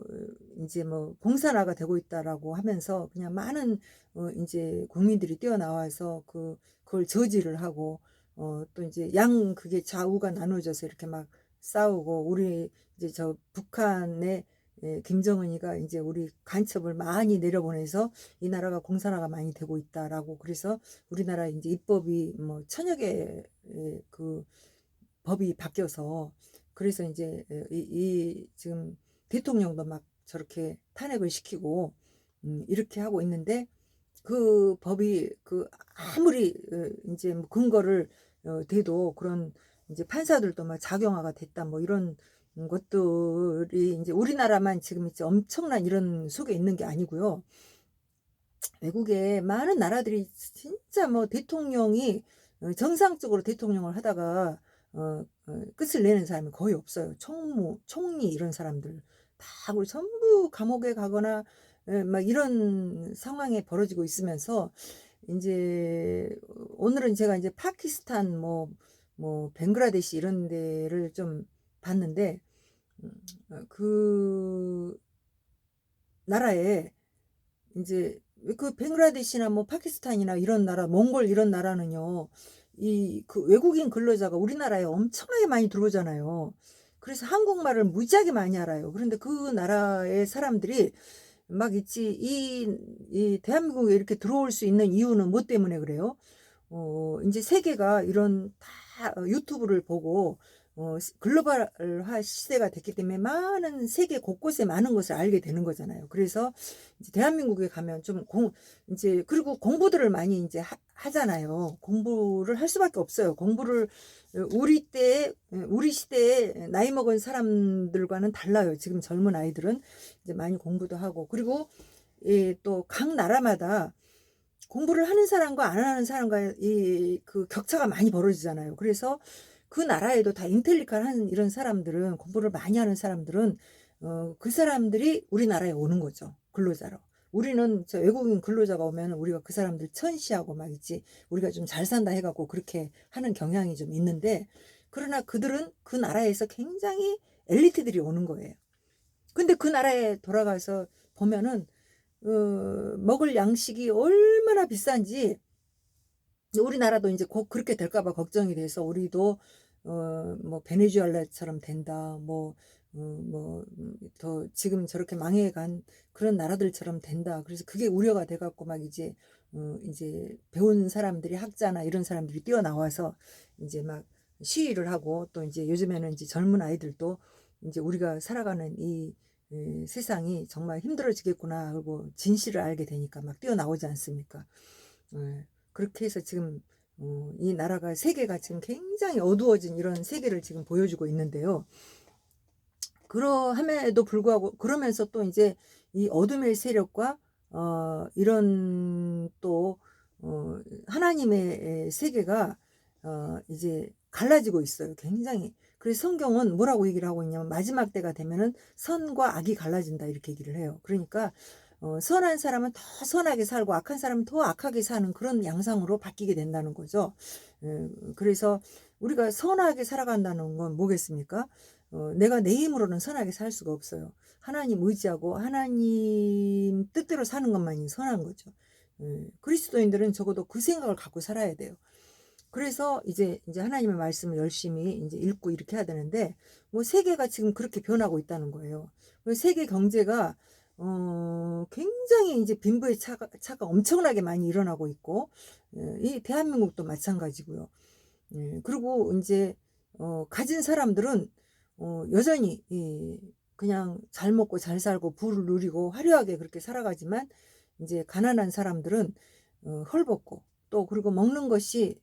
이제 뭐 공산화가 되고 있다라고 하면서 그냥 많은, 이제 국민들이 뛰어나와서 그걸 저지를 하고, 또 이제 그게 좌우가 나눠져서 이렇게 막 싸우고, 우리 이제 저 북한의 김정은이가 이제 우리 간첩을 많이 내려보내서 이 나라가 공산화가 많이 되고 있다라고, 그래서 우리나라 이제 입법이 뭐 천여 개의 그 법이 바뀌어서, 그래서 이제 지금 대통령도 막 저렇게 탄핵을 시키고 이렇게 하고 있는데, 그 법이 아무리 이제 뭐 근거를 대도 그런 이제 판사들도 막 작용화가 됐다 뭐 이런 것들이 이제 우리나라만 지금 이제 엄청난 이런 속에 있는 게 아니고요. 외국에 많은 나라들이 진짜 뭐 대통령이 정상적으로 대통령을 하다가 끝을 내는 사람이 거의 없어요. 총리 이런 사람들 다 우리 전부 감옥에 가거나 막 이런 상황에 벌어지고 있으면서, 이제 오늘은 제가 이제 파키스탄 뭐 벵글라데시 이런 데를 좀 봤는데, 그 나라에 이제 그 벵글라데시나 뭐 파키스탄이나 이런 나라, 몽골 이런 나라는요, 이 그 외국인 근로자가 우리나라에 엄청나게 많이 들어오잖아요. 그래서 한국말을 무지하게 많이 알아요. 그런데 그 나라의 사람들이 막 있지, 이 대한민국에 이렇게 들어올 수 있는 이유는 뭐 때문에 그래요? 이제 세계가 이런 다 유튜브를 보고 글로벌화 시대가 됐기 때문에 많은 세계 곳곳에 많은 것을 알게 되는 거잖아요. 그래서 이제 대한민국에 가면 좀 이제 그리고 공부들을 많이 이제 하잖아요. 공부를 할 수밖에 없어요. 공부를 우리 시대에 나이 먹은 사람들과는 달라요. 지금 젊은 아이들은 이제 많이 공부도 하고, 그리고 또 각 나라마다 공부를 하는 사람과 안 하는 사람과 그 격차가 많이 벌어지잖아요. 그래서 그 나라에도 다 인텔리카한 이런 사람들은, 공부를 많이 하는 사람들은 그 사람들이 우리나라에 오는 거죠. 근로자로. 우리는 저 외국인 근로자가 오면 우리가 그 사람들 천시하고 막 있지. 우리가 좀 잘 산다 해갖고 그렇게 하는 경향이 좀 있는데, 그러나 그들은 그 나라에서 굉장히 엘리트들이 오는 거예요. 근데 그 나라에 돌아가서 보면은 먹을 양식이 얼마나 비싼지, 우리나라도 이제 곧 그렇게 될까봐 걱정이 돼서, 우리도 뭐 베네수엘라처럼 된다, 더 지금 저렇게 망해간 그런 나라들처럼 된다. 그래서 그게 우려가 돼갖고 막 이제 배운 사람들이, 학자나 이런 사람들이 뛰어나와서 이제 막 시위를 하고, 또 이제 요즘에는 이제 젊은 아이들도 이제 우리가 살아가는 이 세상이 정말 힘들어지겠구나 하고 진실을 알게 되니까 막 뛰어나오지 않습니까? 그렇게 해서 지금 이 나라가, 세계가 지금 굉장히 어두워진 이런 세계를 지금 보여주고 있는데요. 그러함에도 불구하고, 그러면서 또 이제 이 어둠의 세력과 이런 또 하나님의 세계가 이제 갈라지고 있어요. 굉장히. 그래서 성경은 뭐라고 얘기를 하고 있냐면, 마지막 때가 되면은 선과 악이 갈라진다 이렇게 얘기를 해요. 그러니까 선한 사람은 더 선하게 살고 악한 사람은 더 악하게 사는 그런 양상으로 바뀌게 된다는 거죠. 그래서 우리가 선하게 살아간다는 건 뭐겠습니까? 내가 내 힘으로는 선하게 살 수가 없어요. 하나님 의지하고 하나님 뜻대로 사는 것만이 선한 거죠. 그리스도인들은 적어도 그 생각을 갖고 살아야 돼요. 그래서 이제 하나님의 말씀을 열심히 이제 읽고 이렇게 해야 되는데, 뭐 세계가 지금 그렇게 변하고 있다는 거예요. 세계 경제가 굉장히 이제 빈부의 차가 엄청나게 많이 일어나고 있고, 이 대한민국도 마찬가지고요. 그리고 이제 가진 사람들은 여전히 그냥 잘 먹고 잘 살고 부를 누리고 화려하게 그렇게 살아가지만, 이제 가난한 사람들은 헐벗고, 또 그리고 먹는 것이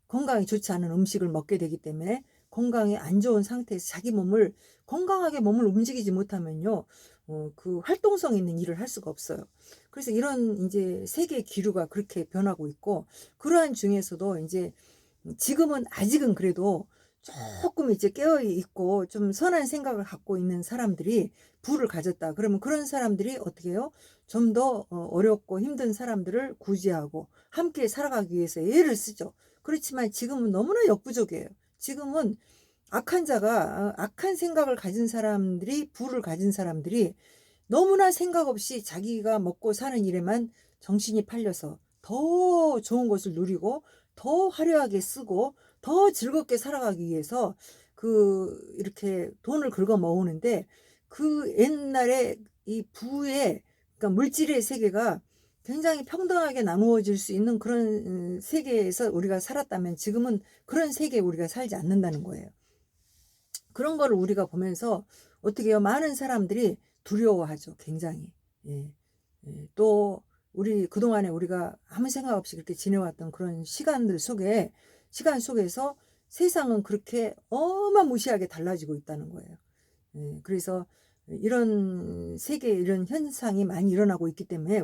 건강에 좋지 않은 음식을 먹게 되기 때문에 건강에 안 좋은 상태에서 자기 몸을 건강하게 몸을 움직이지 못하면요. 그 활동성 있는 일을 할 수가 없어요. 그래서 이런 이제 세계의 기류가 그렇게 변하고 있고, 그러한 중에서도 이제 지금은 아직은 그래도 조금 이제 깨어 있고 좀 선한 생각을 갖고 있는 사람들이 부를 가졌다. 그러면 그런 사람들이 어떻게 해요? 좀 더 어렵고 힘든 사람들을 구제하고 함께 살아가기 위해서 애를 쓰죠. 그렇지만 지금은 너무나 역부족이에요. 지금은 악한 자가 악한 생각을 가진 사람들이, 부를 가진 사람들이 너무나 생각 없이 자기가 먹고 사는 일에만 정신이 팔려서 더 좋은 것을 누리고 더 화려하게 쓰고 더 즐겁게 살아가기 위해서 이렇게 돈을 긁어 모으는데, 그 옛날에 이 부의, 그러니까 물질의 세계가 굉장히 평등하게 나누어질 수 있는 그런 세계에서 우리가 살았다면, 지금은 그런 세계에 우리가 살지 않는다는 거예요. 그런 거를 우리가 보면서 어떻게 해요? 많은 사람들이 두려워하죠. 굉장히. 예. 또 우리 그동안에 우리가 아무 생각 없이 그렇게 지내왔던 그런 시간 속에서 세상은 그렇게 어마무시하게 달라지고 있다는 거예요. 그래서 이런 세계에 이런 현상이 많이 일어나고 있기 때문에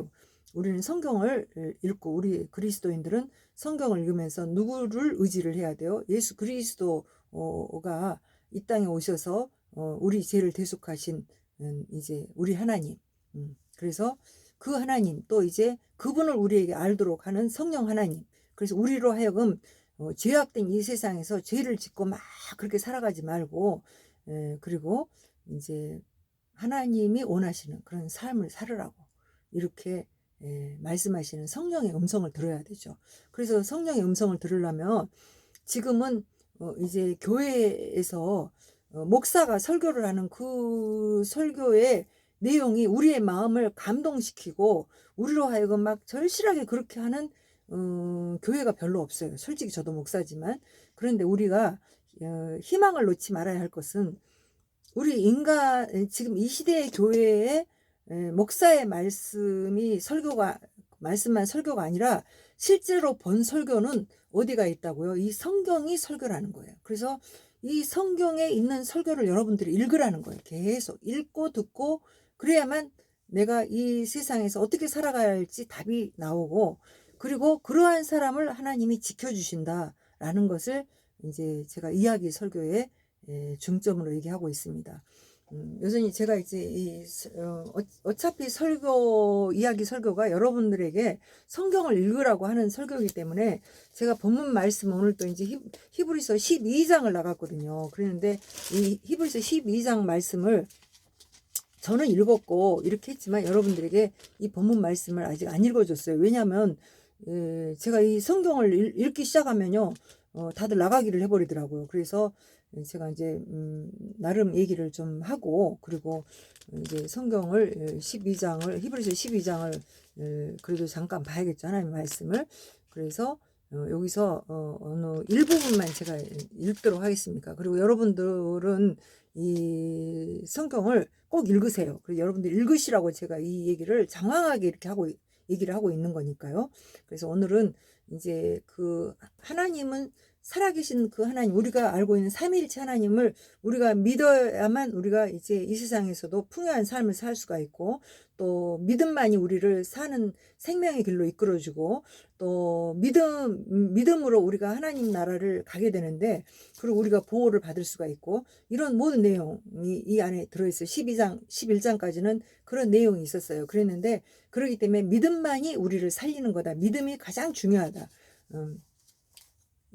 우리는 성경을 읽고, 우리 그리스도인들은 성경을 읽으면서 누구를 의지를 해야 돼요? 예수 그리스도가 이 땅에 오셔서 우리 죄를 대속하신 이제 우리 하나님. 그래서 그 하나님, 또 이제 그분을 우리에게 알도록 하는 성령 하나님. 그래서 우리로 하여금 죄악된 이 세상에서 죄를 짓고 막 그렇게 살아가지 말고, 그리고 이제 하나님이 원하시는 그런 삶을 살으라고 이렇게 말씀하시는 성령의 음성을 들어야 되죠. 그래서 성령의 음성을 들으려면 지금은 이제 교회에서 목사가 설교를 하는 그 설교의 내용이 우리의 마음을 감동시키고 우리로 하여금 막 절실하게 그렇게 하는 교회가 별로 없어요. 솔직히 저도 목사지만. 그런데 우리가 희망을 놓지 말아야 할 것은, 우리 지금 이 시대의 교회에 목사의 말씀만 설교가 아니라 실제로 본 설교는 어디가 있다고요? 이 성경이 설교라는 거예요. 그래서 이 성경에 있는 설교를 여러분들이 읽으라는 거예요. 계속 읽고 듣고, 그래야만 내가 이 세상에서 어떻게 살아가야 할지 답이 나오고, 그리고 그러한 사람을 하나님이 지켜주신다라는 것을 이제 제가 이야기 설교에 중점으로 얘기하고 있습니다. 여전히 제가 이제 어차피 이야기 설교가 여러분들에게 성경을 읽으라고 하는 설교이기 때문에, 제가 본문 말씀 오늘 또 이제 히브리서 12장을 나갔거든요. 그랬는데 이 히브리서 12장 말씀을 저는 읽었고 이렇게 했지만 여러분들에게 이 본문 말씀을 아직 안 읽어줬어요. 왜냐하면 제가 이 성경을 읽기 시작하면요, 다들 나가기를 해버리더라고요. 그래서 제가 이제 나름 얘기를 좀 하고, 그리고 이제 성경을 히브리서 12장을 그래도 잠깐 봐야겠죠, 하나님의 말씀을. 그래서 여기서 어느 일부분만 제가 읽도록 하겠습니다. 그리고 여러분들은 이 성경을 꼭 읽으세요. 그리고 여러분들 읽으시라고 제가 이 얘기를 장황하게 이렇게 얘기를 하고 있는 거니까요. 그래서 오늘은 이제 그 하나님은 살아계신 그 하나님, 우리가 알고 있는 삼위일체 하나님을 우리가 믿어야만 우리가 이제 이 세상에서도 풍요한 삶을 살 수가 있고, 또 믿음만이 우리를 사는 생명의 길로 이끌어주고, 또 믿음으로 우리가 하나님 나라를 가게 되는데, 그리고 우리가 보호를 받을 수가 있고, 이런 모든 내용이 이 안에 들어있어요. 12장 11장까지는 그런 내용이 있었어요. 그랬는데, 그렇기 때문에 믿음만이 우리를 살리는 거다, 믿음이 가장 중요하다.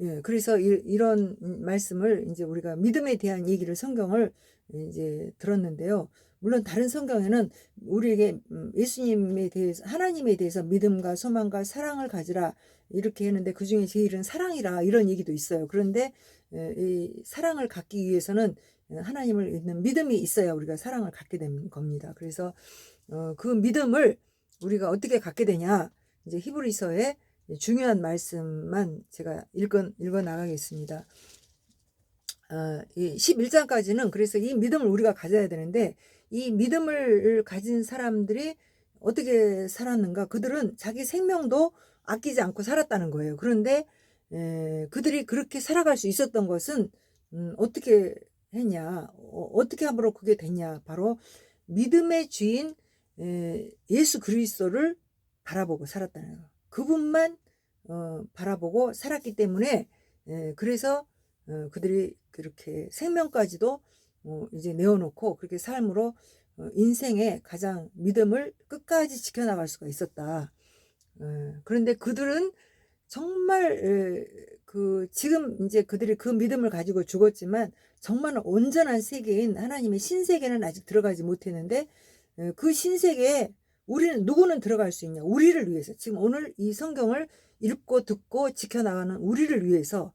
예, 그래서 이런 말씀을 이제 우리가 믿음에 대한 얘기를, 성경을 이제 들었는데요. 물론 다른 성경에는 우리에게 예수님에 대해서, 하나님에 대해서 믿음과 소망과 사랑을 가지라 이렇게 했는데, 그 중에 제일은 사랑이라 이런 얘기도 있어요. 그런데 이 사랑을 갖기 위해서는 하나님을 믿는 믿음이 있어야 우리가 사랑을 갖게 되는 겁니다. 그래서 그 믿음을 우리가 어떻게 갖게 되냐, 이제 히브리서의 중요한 말씀만 제가 읽어 나가겠습니다. 이 11장까지는 그래서 이 믿음을 우리가 가져야 되는데, 이 믿음을 가진 사람들이 어떻게 살았는가? 그들은 자기 생명도 아끼지 않고 살았다는 거예요. 그런데 그들이 그렇게 살아갈 수 있었던 것은 어떻게 했냐? 어떻게 함으로 그게 됐냐? 바로 믿음의 주인 예수 그리스도를 바라보고 살았다는 거. 그분만 바라보고 살았기 때문에 그래서 그들이 그렇게 생명까지도 이제 내어놓고 그렇게 삶으로 인생의 가장 믿음을 끝까지 지켜나갈 수가 있었다. 그런데 그들은 정말 그 지금 이제 그들이 그 믿음을 가지고 죽었지만 정말 온전한 세계인 하나님의 신세계는 아직 들어가지 못했는데 그 신세계에 우리는 누구는 들어갈 수 있냐? 우리를 위해서 지금 오늘 이 성경을 읽고 듣고 지켜나가는 우리를 위해서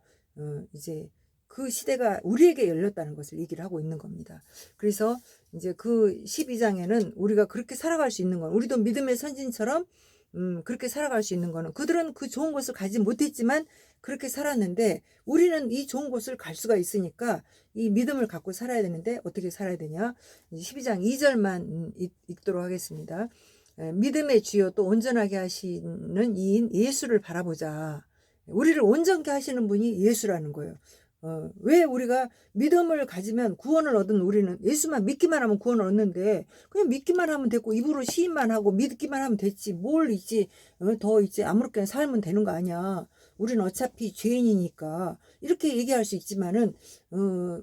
이제 그 시대가 우리에게 열렸다는 것을 얘기를 하고 있는 겁니다. 그래서 이제 그 12장에는 우리가 그렇게 살아갈 수 있는 건 우리도 믿음의 선진처럼 그렇게 살아갈 수 있는 거는 그들은 그 좋은 곳을 가지 못했지만 그렇게 살았는데 우리는 이 좋은 곳을 갈 수가 있으니까 이 믿음을 갖고 살아야 되는데 어떻게 살아야 되냐? 12장 2절만 읽도록 하겠습니다. 믿음의 주여 또 온전하게 하시는 이인 예수를 바라보자. 우리를 온전케 하시는 분이 예수라는 거예요. 왜 우리가 믿음을 가지면 구원을 얻은 우리는 예수만 믿기만 하면 구원을 얻는데 그냥 믿기만 하면 됐고 입으로 시인만 하고 믿기만 하면 됐지 뭘 있지 더 있지 아무렇게나 살면 되는 거 아니야. 우리는 어차피 죄인이니까 이렇게 얘기할 수 있지만은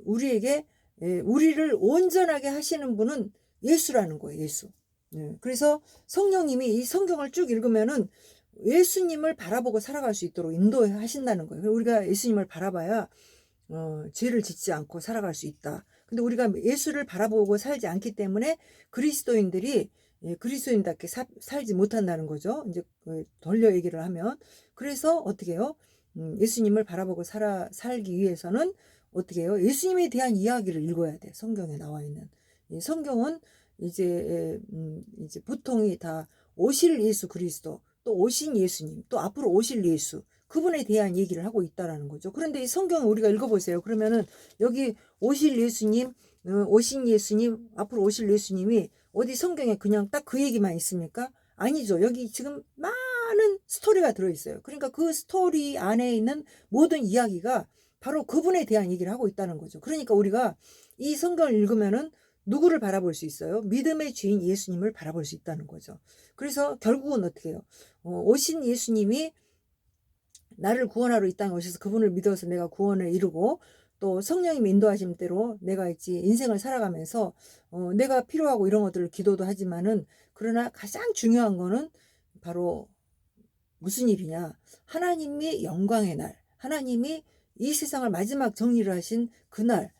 우리에게 우리를 온전하게 하시는 분은 예수라는 거예요. 예수. 그래서 성령님이 이 성경을 쭉 읽으면은 예수님을 바라보고 살아갈 수 있도록 인도하신다는 거예요. 우리가 예수님을 바라봐야 죄를 짓지 않고 살아갈 수 있다. 근데 우리가 예수를 바라보고 살지 않기 때문에 그리스도인들이 그리스도인답게 살지 못한다는 거죠. 이제 돌려 얘기를 하면. 그래서 어떻게 해요? 예수님을 바라보고 살기 위해서는 어떻게 해요? 예수님에 대한 이야기를 읽어야 돼. 성경에 나와 있는. 이 성경은 이제 보통이 다 오실 예수 그리스도, 또 오신 예수님, 또 앞으로 오실 예수, 그분에 대한 얘기를 하고 있다라는 거죠. 그런데 이 성경을 우리가 읽어보세요. 그러면은 여기 오실 예수님, 오신 예수님, 앞으로 오실 예수님이 어디 성경에 그냥 딱 그 얘기만 있습니까? 아니죠. 여기 지금 많은 스토리가 들어있어요. 그러니까 그 스토리 안에 있는 모든 이야기가 바로 그분에 대한 얘기를 하고 있다는 거죠. 그러니까 우리가 이 성경을 읽으면은 누구를 바라볼 수 있어요? 믿음의 주인 예수님을 바라볼 수 있다는 거죠. 그래서 결국은 어떻게 해요? 오신 예수님이 나를 구원하러 이 땅에 오셔서 그분을 믿어서 내가 구원을 이루고 또 성령님 인도하심 대로 내가 있지 인생을 살아가면서 내가 필요하고 이런 것들을 기도도 하지만은 그러나 가장 중요한 거는 바로 무슨 일이냐? 하나님이 영광의 날, 하나님이 이 세상을 마지막 정리를 하신 그날,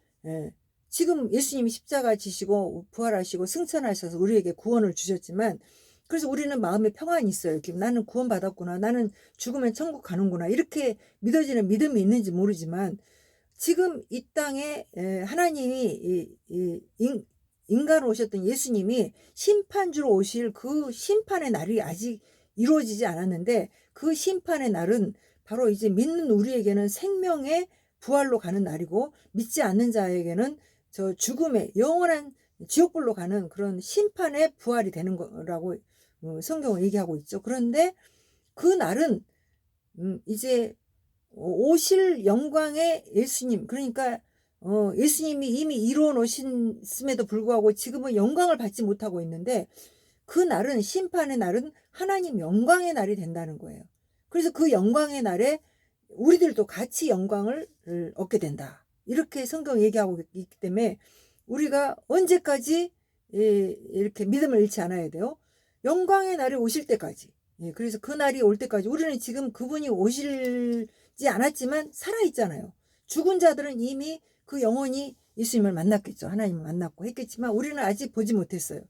지금 예수님이 십자가 지시고 부활하시고 승천하셔서 우리에게 구원을 주셨지만 그래서 우리는 마음에 평안이 있어요. 나는 구원받았구나. 나는 죽으면 천국 가는구나. 이렇게 믿어지는 믿음이 있는지 모르지만 지금 이 땅에 하나님이 인간으로 오셨던 예수님이 심판주로 오실 그 심판의 날이 아직 이루어지지 않았는데 그 심판의 날은 바로 이제 믿는 우리에게는 생명의 부활로 가는 날이고 믿지 않는 자에게는 저 죽음의 영원한 지옥불로 가는 그런 심판의 부활이 되는 거라고 성경은 얘기하고 있죠. 그런데 그 날은 이제 오실 영광의 예수님 그러니까 예수님이 이미 이루어 놓으심에도 불구하고 지금은 영광을 받지 못하고 있는데 그 날은 심판의 날은 하나님 영광의 날이 된다는 거예요. 그래서 그 영광의 날에 우리들도 같이 영광을 얻게 된다. 이렇게 성경 얘기하고 있기 때문에 우리가 언제까지 이렇게 믿음을 잃지 않아야 돼요. 영광의 날이 오실 때까지. 그래서 그 날이 올 때까지 우리는 지금 그분이 오실지 않았지만 살아있잖아요. 죽은 자들은 이미 그 영혼이 예수님을 만났겠죠. 하나님을 만났고 했겠지만 우리는 아직 보지 못했어요.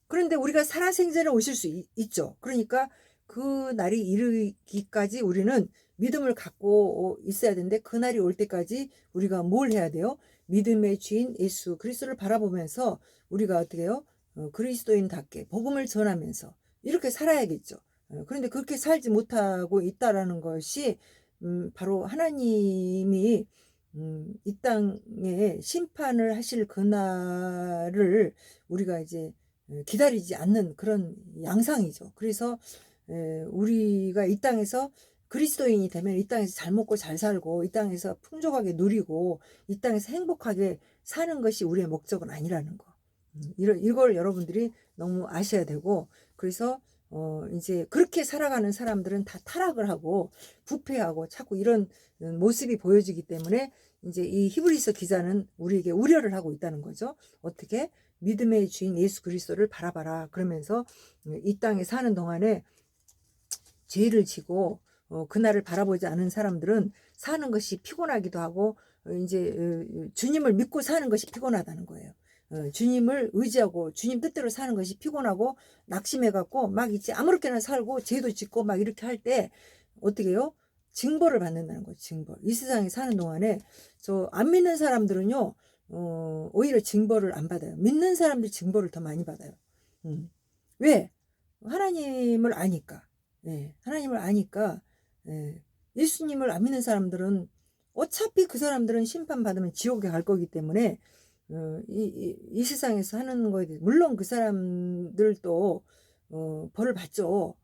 그런데 우리가 살아생전에 오실 수 있죠. 그러니까 그 날이 이르기까지 우리는 믿음을 갖고 있어야 되는데 그 날이 올 때까지 우리가 뭘 해야 돼요? 믿음의 주인 예수 그리스도를 바라보면서 우리가 어떻게 해요? 그리스도인답게 복음을 전하면서 이렇게 살아야겠죠. 그런데 그렇게 살지 못하고 있다라는 것이 바로 하나님이 이 땅에 심판을 하실 그날을 우리가 이제 기다리지 않는 그런 양상이죠. 그래서 우리가 이 땅에서 그리스도인이 되면 이 땅에서 잘 먹고 잘 살고 이 땅에서 풍족하게 누리고 이 땅에서 행복하게 사는 것이 우리의 목적은 아니라는 거. 이걸 여러분들이 너무 아셔야 되고, 그래서 이제 그렇게 살아가는 사람들은 다 타락을 하고 부패하고 자꾸 이런 모습이 보여지기 때문에 이제 이 히브리서 기자는 우리에게 우려를 하고 있다는 거죠. 어떻게? 믿음의 주인 예수 그리스도를 바라봐라. 그러면서 이 땅에 사는 동안에 죄를 지고 그날을 바라보지 않은 사람들은 사는 것이 피곤하기도 하고 이제 주님을 믿고 사는 것이 피곤하다는 거예요. 주님을 의지하고 주님 뜻대로 사는 것이 피곤하고 낙심해 갖고 막 이제 아무렇게나 살고 죄도 짓고 막 이렇게 할 때 어떻게 해요? 징벌을 받는다는 거죠. 징벌. 이 세상에 사는 동안에 저 안 믿는 사람들은요. 오히려 징벌을 안 받아요. 믿는 사람들 징벌을 더 많이 받아요. 왜? 하나님을 아니까. 예, 하나님을 아니까. 예, 예수님을 안 믿는 사람들은 어차피 그 사람들은 심판받으면 지옥에 갈 거기 때문에 이 세상에서 하는 거에 대해 물론 그 사람들도 벌을 받죠.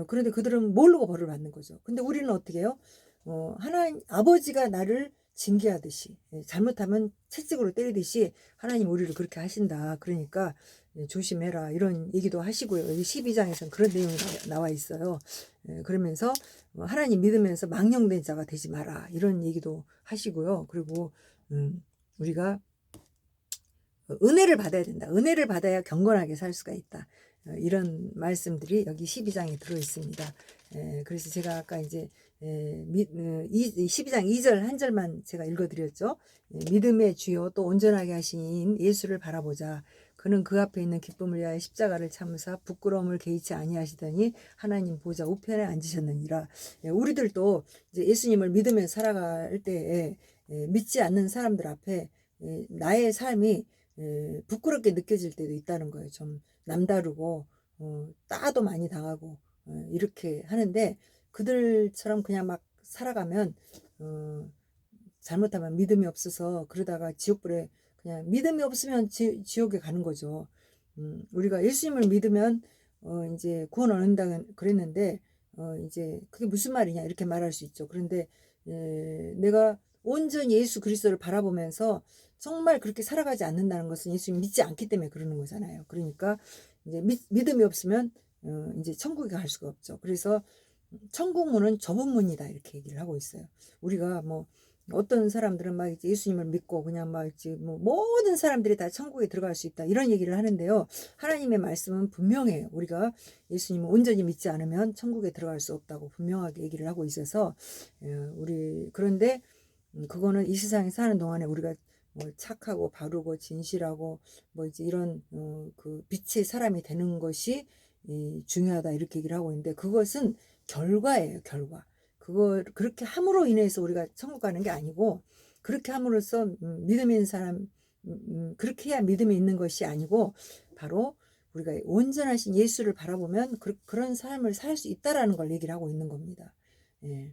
그런데 그들은 모르고 벌을 받는 거죠. 근데 우리는 어떻게 해요? 하나님 아버지가 나를 징계하듯이 잘못하면 채찍으로 때리듯이 하나님 우리를 그렇게 하신다. 그러니까 조심해라 이런 얘기도 하시고요. 여기 12장에서는 그런 내용이 나와 있어요. 그러면서 하나님 믿으면서 망령된 자가 되지 마라 이런 얘기도 하시고요. 그리고 우리가 은혜를 받아야 된다. 은혜를 받아야 경건하게 살 수가 있다. 이런 말씀들이 여기 12장에 들어 있습니다. 그래서 제가 아까 이제 12장 2절 한 절만 제가 읽어드렸죠. 믿음의 주요 또 온전하게 하신 예수를 바라보자. 그는 그 앞에 있는 기쁨을 위하여 십자가를 참으사 부끄러움을 개의치 아니하시더니 하나님 보좌 우편에 앉으셨느니라. 우리들도 이제 예수님을 믿으며 살아갈 때에 믿지 않는 사람들 앞에 나의 삶이 부끄럽게 느껴질 때도 있다는 거예요. 좀 남다르고 따도 많이 당하고 이렇게 하는데 그들처럼 그냥 막 살아가면 잘못하면 믿음이 없어서 그러다가 지옥불에 그냥 믿음이 없으면 지옥에 가는 거죠. 우리가 예수님을 믿으면 이제 구원 얻는다 그랬는데 이제 그게 무슨 말이냐 이렇게 말할 수 있죠. 그런데 내가 온전히 예수 그리스도를 바라보면서 정말 그렇게 살아가지 않는다는 것은 예수님 믿지 않기 때문에 그러는 거잖아요. 그러니까 이제 믿음이 없으면 이제 천국에 갈 수가 없죠. 그래서 천국 문은 좁은 문이다 이렇게 얘기를 하고 있어요. 우리가 뭐 어떤 사람들은 막 이제 예수님을 믿고 그냥 막 이제 뭐 모든 사람들이 다 천국에 들어갈 수 있다 이런 얘기를 하는데요. 하나님의 말씀은 분명해요. 우리가 예수님을 온전히 믿지 않으면 천국에 들어갈 수 없다고 분명하게 얘기를 하고 있어서 우리 그런데 그거는 이 세상에 사는 동안에 우리가 뭐 착하고 바르고 진실하고 뭐 이제 이런 그 빛의 사람이 되는 것이 중요하다 이렇게 얘기를 하고 있는데 그것은 결과예요, 결과. 그걸 그렇게 함으로 인해서 우리가 천국 가는 게 아니고 그렇게 함으로써 믿음이 있는 사람 그렇게 해야 믿음이 있는 것이 아니고 바로 우리가 온전하신 예수를 바라보면 그런 삶을 살 수 있다라는 걸 얘기를 하고 있는 겁니다. 예.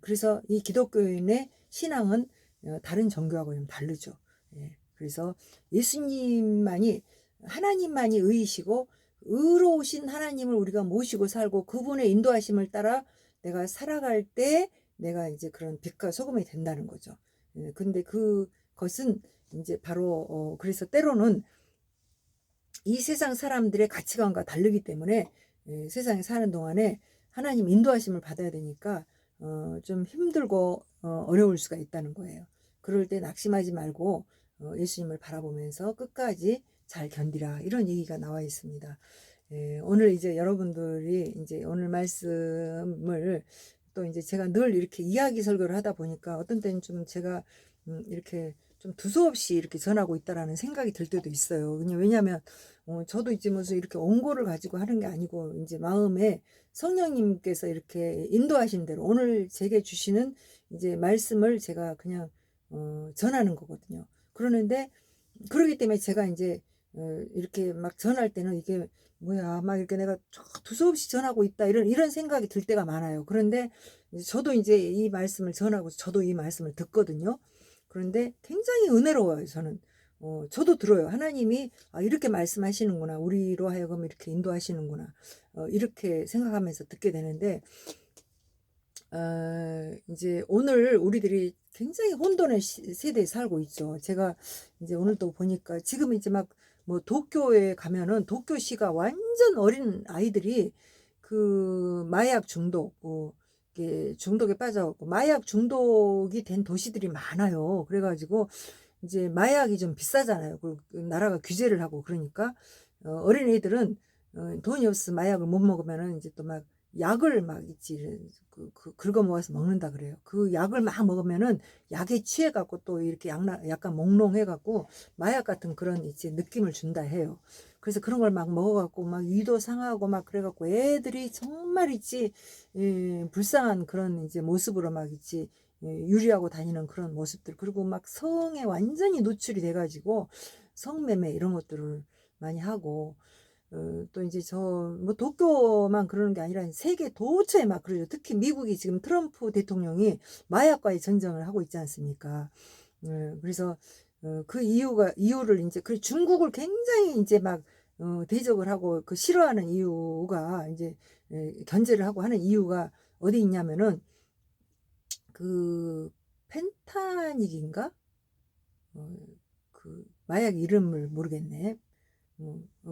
그래서 이 기독교인의 신앙은 다른 종교하고 좀 다르죠. 예. 그래서 예수님만이 하나님만이 의이시고 의로우신 하나님을 우리가 모시고 살고 그분의 인도하심을 따라 내가 살아갈 때 내가 이제 그런 빛과 소금이 된다는 거죠. 근데 그것은 이제 바로 그래서 때로는 이 세상 사람들의 가치관과 다르기 때문에 세상에 사는 동안에 하나님 인도하심을 받아야 되니까 좀 힘들고 어려울 수가 있다는 거예요. 그럴 때 낙심하지 말고 예수님을 바라보면서 끝까지 잘 견디라 이런 얘기가 나와 있습니다. 오늘 이제 여러분들이 이제 오늘 말씀을 또 이제 제가 늘 이렇게 이야기 설교를 하다 보니까 어떤 때는 좀 제가 이렇게 좀 두서없이 이렇게 전하고 있다라는 생각이 들 때도 있어요. 왜냐하면 저도 이제 무슨 이렇게 원고를 가지고 하는 게 아니고 이제 마음에 성령님께서 이렇게 인도하신 대로 오늘 제게 주시는 이제 말씀을 제가 그냥 전하는 거거든요. 그러는데 그러기 때문에 제가 이제 이렇게 막 전할 때는 이게 뭐야 막 이렇게 내가 두서없이 전하고 있다 이런 생각이 들 때가 많아요. 그런데 저도 이제 이 말씀을 전하고 저도 이 말씀을 듣거든요. 그런데 굉장히 은혜로워요. 저는 저도 들어요. 하나님이 이렇게 말씀하시는구나. 우리로 하여금 이렇게 인도하시는구나. 이렇게 생각하면서 듣게 되는데 이제 오늘 우리들이 굉장히 혼돈의 세대에 살고 있죠. 제가 이제 오늘 또 보니까 지금 이제 막 뭐 도쿄에 가면은 도쿄시가 완전 어린 아이들이 그 마약 중독, 이게 중독에 빠져갖고 마약 중독이 된 도시들이 많아요. 그래가지고 이제 마약이 좀 비싸잖아요. 그 나라가 규제를 하고 그러니까 어린애들은 돈이 없어 마약을 못 먹으면은 이제 또 막 약을 막 있지 긁어 모아서 먹는다 그래요. 그 약을 막 먹으면은 약에 취해 갖고 또 이렇게 약간 몽롱해 갖고 마약 같은 그런 이제 느낌을 준다 해요. 그래서 그런 걸 막 먹어 갖고 막 위도 상하고 막 그래 갖고 애들이 정말 있지 불쌍한 그런 이제 모습으로 막 있지 유리하고 다니는 그런 모습들, 그리고 막 성에 완전히 노출이 돼 가지고 성매매 이런 것들을 많이 하고 또 이제 뭐 도쿄만 그러는 게 아니라 세계 도처에 막 그러죠. 특히 미국이 지금 트럼프 대통령이 마약과의 전쟁을 하고 있지 않습니까? 그래서 그 이유를 이제 그 중국을 굉장히 이제 막 대적을 하고 그 싫어하는 이유가 이제 견제를 하고 하는 이유가 어디 있냐면은 그 펜타닉인가? 그 마약 이름을 모르겠네.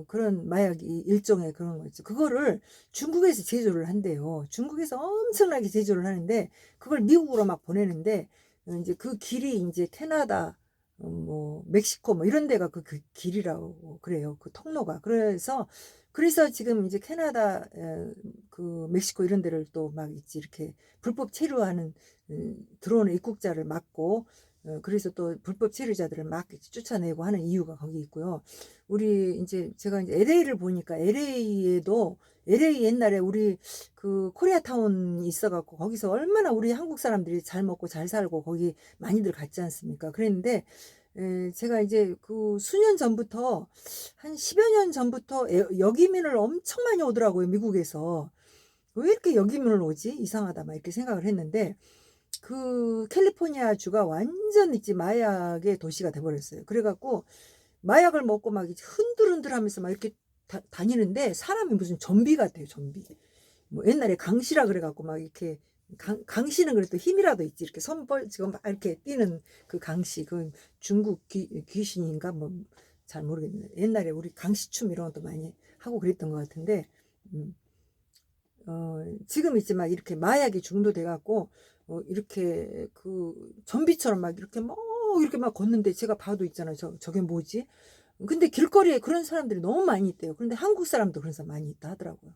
그런 마약이 일종의 그런 거 있죠. 그거를 중국에서 제조를 한대요. 중국에서 엄청나게 제조를 하는데 그걸 미국으로 막 보내는데 이제 그 길이 이제 캐나다, 뭐 멕시코 뭐 이런 데가 그 길이라고 그래요. 그 통로가. 그래서 지금 이제 캐나다, 그 멕시코 이런 데를 또 막 있지 이렇게 불법 체류하는 들어오는 입국자를 막고 그래서 또 불법 체류자들을 막 쫓아내고 하는 이유가 거기 있고요. 우리 이제 제가 이제 LA를 보니까 LA 옛날에 우리 그 코리아타운 있어갖고 거기서 얼마나 우리 한국 사람들이 잘 먹고 잘 살고 거기 많이들 갔지 않습니까? 그랬는데 제가 이제 그 수년 전부터 한 10여 년 전부터 역이민을 엄청 많이 오더라고요, 미국에서. 왜 이렇게 역이민을 오지? 이상하다 막 이렇게 생각을 했는데 그 캘리포니아 주가 완전 있지 마약의 도시가 돼버렸어요. 그래갖고 마약을 먹고 막 흔들흔들 하면서 막 이렇게 다니는데 사람이 무슨 좀비 같아요, 좀비. 뭐 옛날에 강시라 그래갖고 막 이렇게 강시는 그래도 힘이라도 있지. 이렇게 손 뻘지고 막 이렇게 뛰는 그 강시. 그 중국 귀신인가 뭐 잘 모르겠네. 옛날에 우리 강시춤 이런 것도 많이 하고 그랬던 것 같은데, 음, 지금 이제 막 이렇게 마약에 중독돼갖고, 이렇게 그 좀비처럼 막 이렇게 뭐 이렇게 막 걷는데 제가 봐도 있잖아요. 저게 뭐지? 근데 길거리에 그런 사람들이 너무 많이 있대요. 그런데 한국 사람도 그런 사람 많이 있다 하더라고요.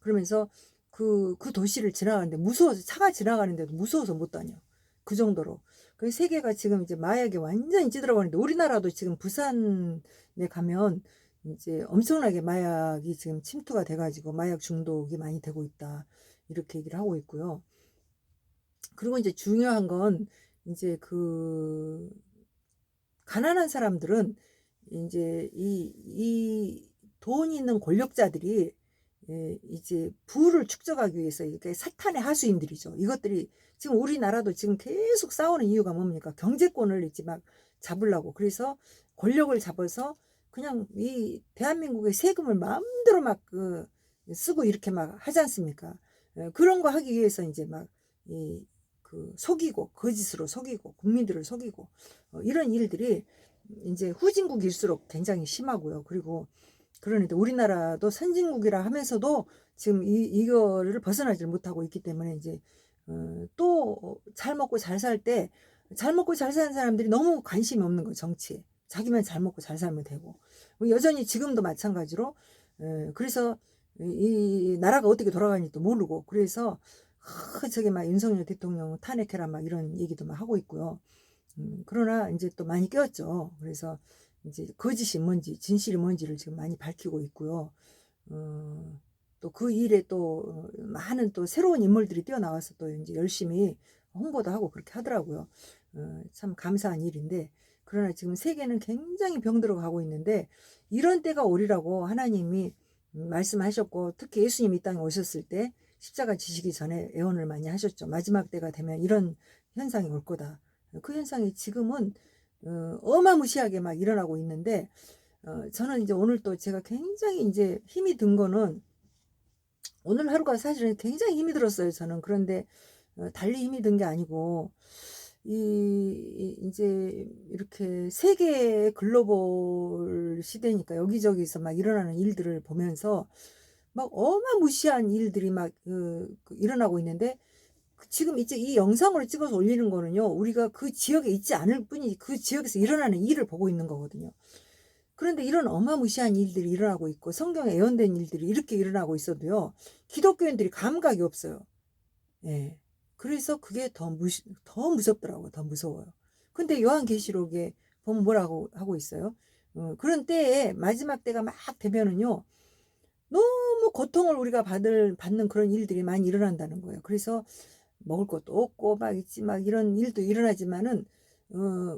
그러면서 그 도시를 지나가는데 무서워서, 차가 지나가는데도 무서워서 못 다녀. 그 정도로. 그 세계가 지금 이제 마약에 완전히 찌들어가는데 우리나라도 지금 부산에 가면 이제 엄청나게 마약이 지금 침투가 돼가지고 마약 중독이 많이 되고 있다. 이렇게 얘기를 하고 있고요. 그리고 이제 중요한 건 이제 그 가난한 사람들은 이제 이 돈 있는 권력자들이 이제 부를 축적하기 위해서 이게 사탄의 하수인들이죠. 이것들이 지금 우리나라도 지금 계속 싸우는 이유가 뭡니까? 경제권을 이제 막 잡으려고. 그래서 권력을 잡아서 그냥 이 대한민국의 세금을 마음대로 막 쓰고 이렇게 막 하지 않습니까? 그런 거 하기 위해서 이제 막 속이고 거짓으로 속이고 국민들을 속이고 이런 일들이 이제 후진국일수록 굉장히 심하고요. 그리고 그러는데 우리나라도 선진국이라 하면서도 지금 이거를 벗어나질 못하고 있기 때문에 이제 또 잘 먹고 잘 살 때 잘 먹고 잘 사는 사람들이 너무 관심이 없는 거예요, 정치에. 자기만 잘 먹고 잘 살면 되고. 뭐 여전히 지금도 마찬가지로 그래서 이 나라가 어떻게 돌아가는지도 모르고 그래서 저기 막 윤석열 대통령 탄핵해라 막 이런 얘기도 막 하고 있고요. 그러나 이제 또 많이 꼈죠. 그래서 이제 거짓이 뭔지 진실이 뭔지를 지금 많이 밝히고 있고요. 또 그 일에 또 많은 또 새로운 인물들이 뛰어나와서 또 이제 열심히 홍보도 하고 그렇게 하더라고요. 참 감사한 일인데, 그러나 지금 세계는 굉장히 병들어 가고 있는데 이런 때가 오리라고 하나님이 말씀하셨고, 특히 예수님이 이 땅에 오셨을 때 십자가 지시기 전에 예언을 많이 하셨죠. 마지막 때가 되면 이런 현상이 올 거다. 그 현상이 지금은 어마무시하게 막 일어나고 있는데, 저는 이제 오늘 또 제가 굉장히 이제 힘이 든 거는 오늘 하루가 사실은 굉장히 힘이 들었어요, 저는. 그런데 달리 힘이 든 게 아니고 이제 이렇게 세계 글로벌 시대니까 여기저기서 막 일어나는 일들을 보면서 막 어마무시한 일들이 막 일어나고 있는데 지금 이제 이 영상으로 찍어서 올리는 거는요, 우리가 그 지역에 있지 않을 뿐이지 그 지역에서 일어나는 일을 보고 있는 거거든요. 그런데 이런 어마무시한 일들이 일어나고 있고 성경에 예언된 일들이 이렇게 일어나고 있어도요, 기독교인들이 감각이 없어요. 예. 그래서 그게 더 무섭더라고요. 더 무서워요. 근데 요한계시록에 보면 뭐라고 하고 있어요? 그런 때에 마지막 때가 막 되면은요, 너무 고통을 우리가 받는 그런 일들이 많이 일어난다는 거예요. 그래서 먹을 것도 없고 막 있지, 막 이런 일도 일어나지만은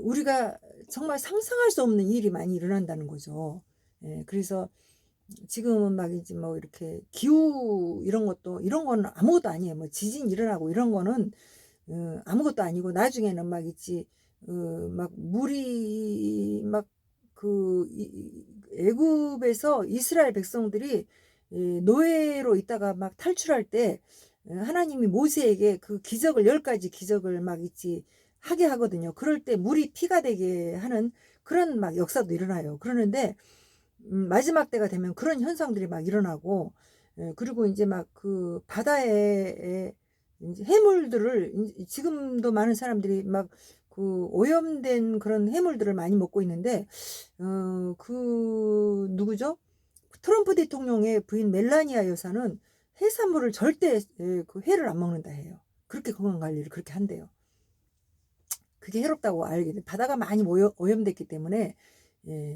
우리가 정말 상상할 수 없는 일이 많이 일어난다는 거죠. 예. 그래서 지금은 막 이제 뭐 이렇게 기후 이런 것도, 이런 거는 아무것도 아니에요. 뭐 지진 일어나고 이런 거는 아무것도 아니고, 나중에는 막 있지, 막 물이 막 애굽에서 이스라엘 백성들이 노예로 있다가 막 탈출할 때 하나님이 모세에게 그 기적을, 10가지 기적을 막 있지 하게 하거든요. 그럴 때 물이 피가 되게 하는 그런 막 역사도 일어나요. 그러는데 마지막 때가 되면 그런 현상들이 막 일어나고, 그리고 이제 막 그 바다에 이제 해물들을, 지금도 많은 사람들이 막 그 오염된 그런 해물들을 많이 먹고 있는데, 그 누구죠? 트럼프 대통령의 부인 멜라니아 여사는 해산물을 절대 그 회를 안 먹는다 해요. 그렇게 건강 관리를 그렇게 한대요. 그게 해롭다고 알게 돼. 바다가 많이 오염됐기 때문에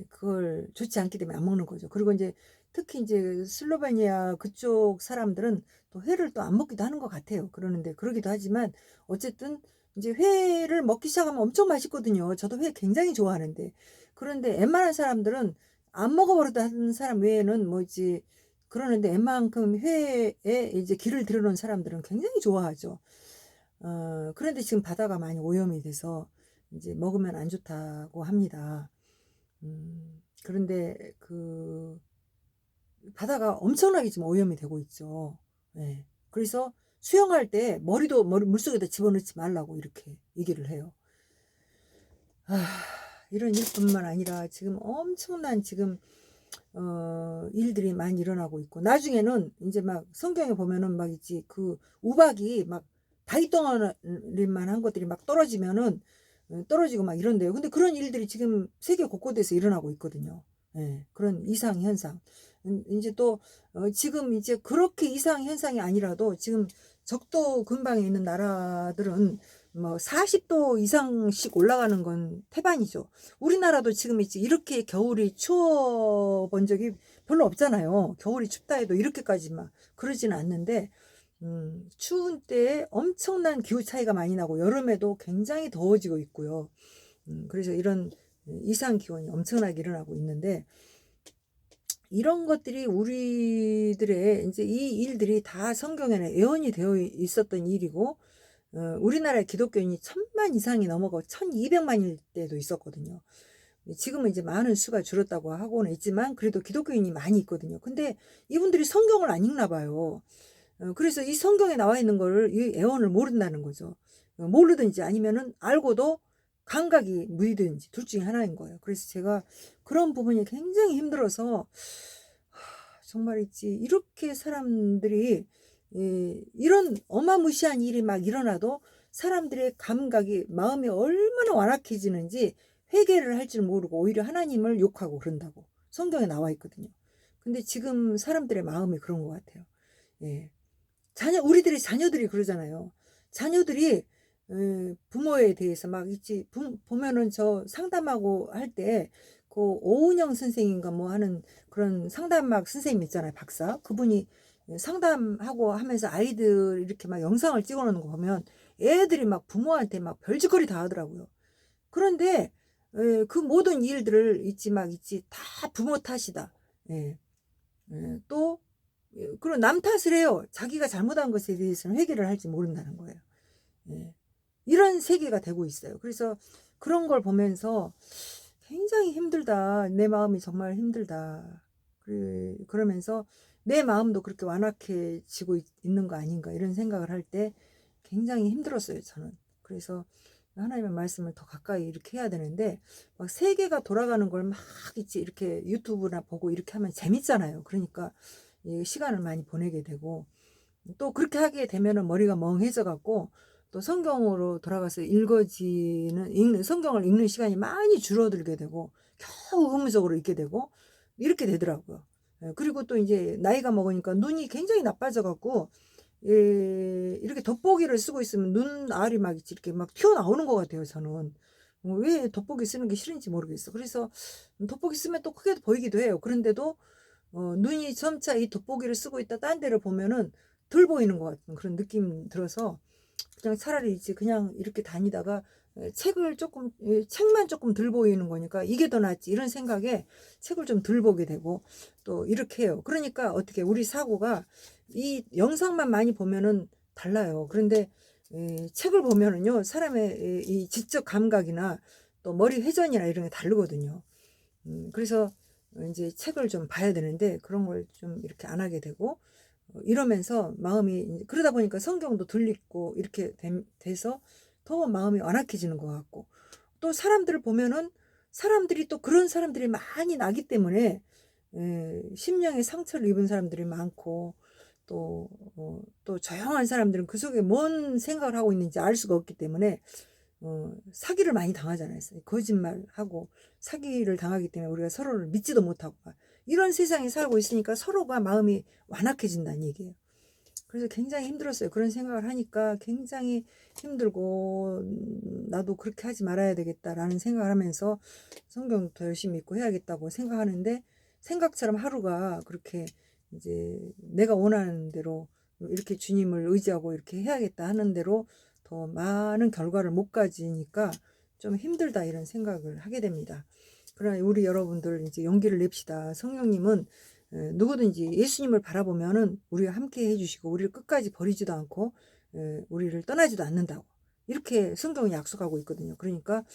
그걸 좋지 않기 때문에 안 먹는 거죠. 그리고 이제 특히 이제 슬로베니아 그쪽 사람들은 또 회를 또 안 먹기도 하는 것 같아요. 그러는데 그러기도 하지만 어쨌든 이제 회를 먹기 시작하면 엄청 맛있거든요. 저도 회 굉장히 좋아하는데, 그런데 웬만한 사람들은 안 먹어버려도 하는 사람 외에는 뭐지, 그러는데 웬만큼 회에 이제 기를 들여놓은 사람들은 굉장히 좋아하죠. 그런데 지금 바다가 많이 오염이 돼서 이제 먹으면 안 좋다고 합니다. 그런데 그 바다가 엄청나게 지금 오염이 되고 있죠. 예. 그래서 수영할 때 머리 물속에다 집어넣지 말라고 이렇게 얘기를 해요. 이런 일뿐만 아니라 지금 엄청난 지금 일들이 많이 일어나고 있고, 나중에는 이제 막 성경에 보면은 막 있지, 그 우박이 막 바위덩어리만 한 것들이 막 떨어지면은 떨어지고 막 이런대요. 근데 그런 일들이 지금 세계 곳곳에서 일어나고 있거든요. 예, 그런 이상 현상. 이제 또 지금 이제 그렇게 이상 현상이 아니라도 지금 적도 근방에 있는 나라들은 뭐 40도 이상씩 올라가는 건 태반이죠. 우리나라도 지금 있지, 이렇게 겨울이 추워 본 적이 별로 없잖아요. 겨울이 춥다 해도 이렇게까지 막 그러지는 않는데, 추운 때에 엄청난 기후 차이가 많이 나고 여름에도 굉장히 더워지고 있고요. 그래서 이런 이상 기온이 엄청나게 일어나고 있는데, 이런 것들이 우리들의 이제 이 일들이 다 성경에는 예언이 되어 있었던 일이고, 우리나라의 기독교인이 1000만 이상이 넘어가고 1200만일 때도 있었거든요. 지금은 이제 많은 수가 줄었다고 하고는 있지만 그래도 기독교인이 많이 있거든요. 근데 이분들이 성경을 안 읽나 봐요. 그래서 이 성경에 나와 있는 거를, 이 애언을 모른다는 거죠. 모르든지 아니면은 알고도 감각이 무디든지 둘 중에 하나인 거예요. 그래서 제가 그런 부분이 굉장히 힘들어서, 정말 있지, 이렇게 사람들이 이런 어마무시한 일이 막 일어나도 사람들의 감각이, 마음이 얼마나 완악해지는지 회개를 할 줄 모르고 오히려 하나님을 욕하고 그런다고 성경에 나와 있거든요. 근데 지금 사람들의 마음이 그런 것 같아요. 예. 자녀들이 그러잖아요. 자녀들이 부모에 대해서 막 있지, 보면은 저 상담하고 할 때 그 오은영 선생인가 뭐 하는 그런 상담학 선생님 있잖아요, 박사. 그분이 상담하고 하면서 아이들 이렇게 막 영상을 찍어 놓는 거 보면 애들이 막 부모한테 막 별짓거리 다 하더라고요. 그런데 그 모든 일들을 있지 다 부모 탓이다. 예. 또 그런 남 탓을 해요. 자기가 잘못한 것에 대해서는 회개를 할지 모른다는 거예요. 예. 이런 세계가 되고 있어요. 그래서 그런 걸 보면서 굉장히 힘들다. 내 마음이 정말 힘들다. 그러면서 내 마음도 그렇게 완악해지고 있는 거 아닌가, 이런 생각을 할 때 굉장히 힘들었어요, 저는. 그래서 하나님의 말씀을 더 가까이 이렇게 해야 되는데 막 세계가 돌아가는 걸 막 있지 이렇게 유튜브나 보고 이렇게 하면 재밌잖아요. 그러니까 시간을 많이 보내게 되고 또 그렇게 하게 되면은 머리가 멍해져 갖고 또 성경으로 돌아가서 읽는 성경을 읽는 시간이 많이 줄어들게 되고 겨우 의무적으로 읽게 되고 이렇게 되더라고요. 그리고 또 이제 나이가 먹으니까 눈이 굉장히 나빠져 갖고 이렇게 돋보기를 쓰고 있으면 눈 알이 막 이렇게 막 튀어나오는 것 같아요, 저는. 왜 돋보기 쓰는 게 싫은지 모르겠어. 그래서 돋보기 쓰면 또 크게 보이기도 해요. 그런데도 눈이 점차 이 돋보기를 쓰고 있다 딴 데를 보면은 덜 보이는 것 같은 그런 느낌 들어서 그냥 차라리 이제 그냥 이렇게 다니다가 책만 조금 덜 보이는 거니까 이게 더 낫지 이런 생각에 책을 좀 덜 보게 되고 또 이렇게 해요. 그러니까 어떻게 우리 사고가 이 영상만 많이 보면은 달라요. 그런데 책을 보면은요 사람의 이 지적 감각이나 또 머리 회전이나 이런 게 다르거든요. 그래서 이제 책을 좀 봐야 되는데 그런 걸 좀 이렇게 안 하게 되고 이러면서 마음이 그러다 보니까 성경도 덜 읽고 이렇게 돼서 더 마음이 완악해지는 것 같고 또 사람들을 보면은 사람들이 또 그런 사람들이 많이 나기 때문에 심령의 상처를 입은 사람들이 많고 또 또 조용한 사람들은 그 속에 뭔 생각을 하고 있는지 알 수가 없기 때문에 사기를 많이 당하잖아요. 거짓말하고 사기를 당하기 때문에 우리가 서로를 믿지도 못하고 이런 세상에 살고 있으니까 서로가 마음이 완악해진다는 얘기예요. 그래서 굉장히 힘들었어요. 그런 생각을 하니까 굉장히 힘들고 나도 그렇게 하지 말아야 되겠다라는 생각을 하면서 성경도 더 열심히 읽고 해야겠다고 생각하는데 생각처럼 하루가 그렇게 이제 내가 원하는 대로 이렇게 주님을 의지하고 이렇게 해야겠다 하는 대로 더 많은 결과를 못 가지니까 좀 힘들다 이런 생각을 하게 됩니다. 그러나 우리 여러분들 이제 용기를 냅시다. 성령님은 누구든지 예수님을 바라보면은 우리와 함께 해주시고 우리를 끝까지 버리지도 않고 우리를 떠나지도 않는다고 이렇게 성경이 약속하고 있거든요. 그러니까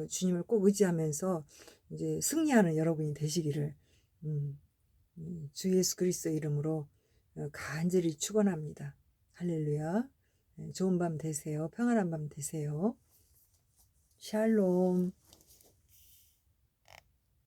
주님을 꼭 의지하면서 이제 승리하는 여러분이 되시기를 음, 주 예수 그리스도 이름으로 간절히 축원합니다. 할렐루야. 좋은 밤 되세요. 평안한 밤 되세요. 샬롬.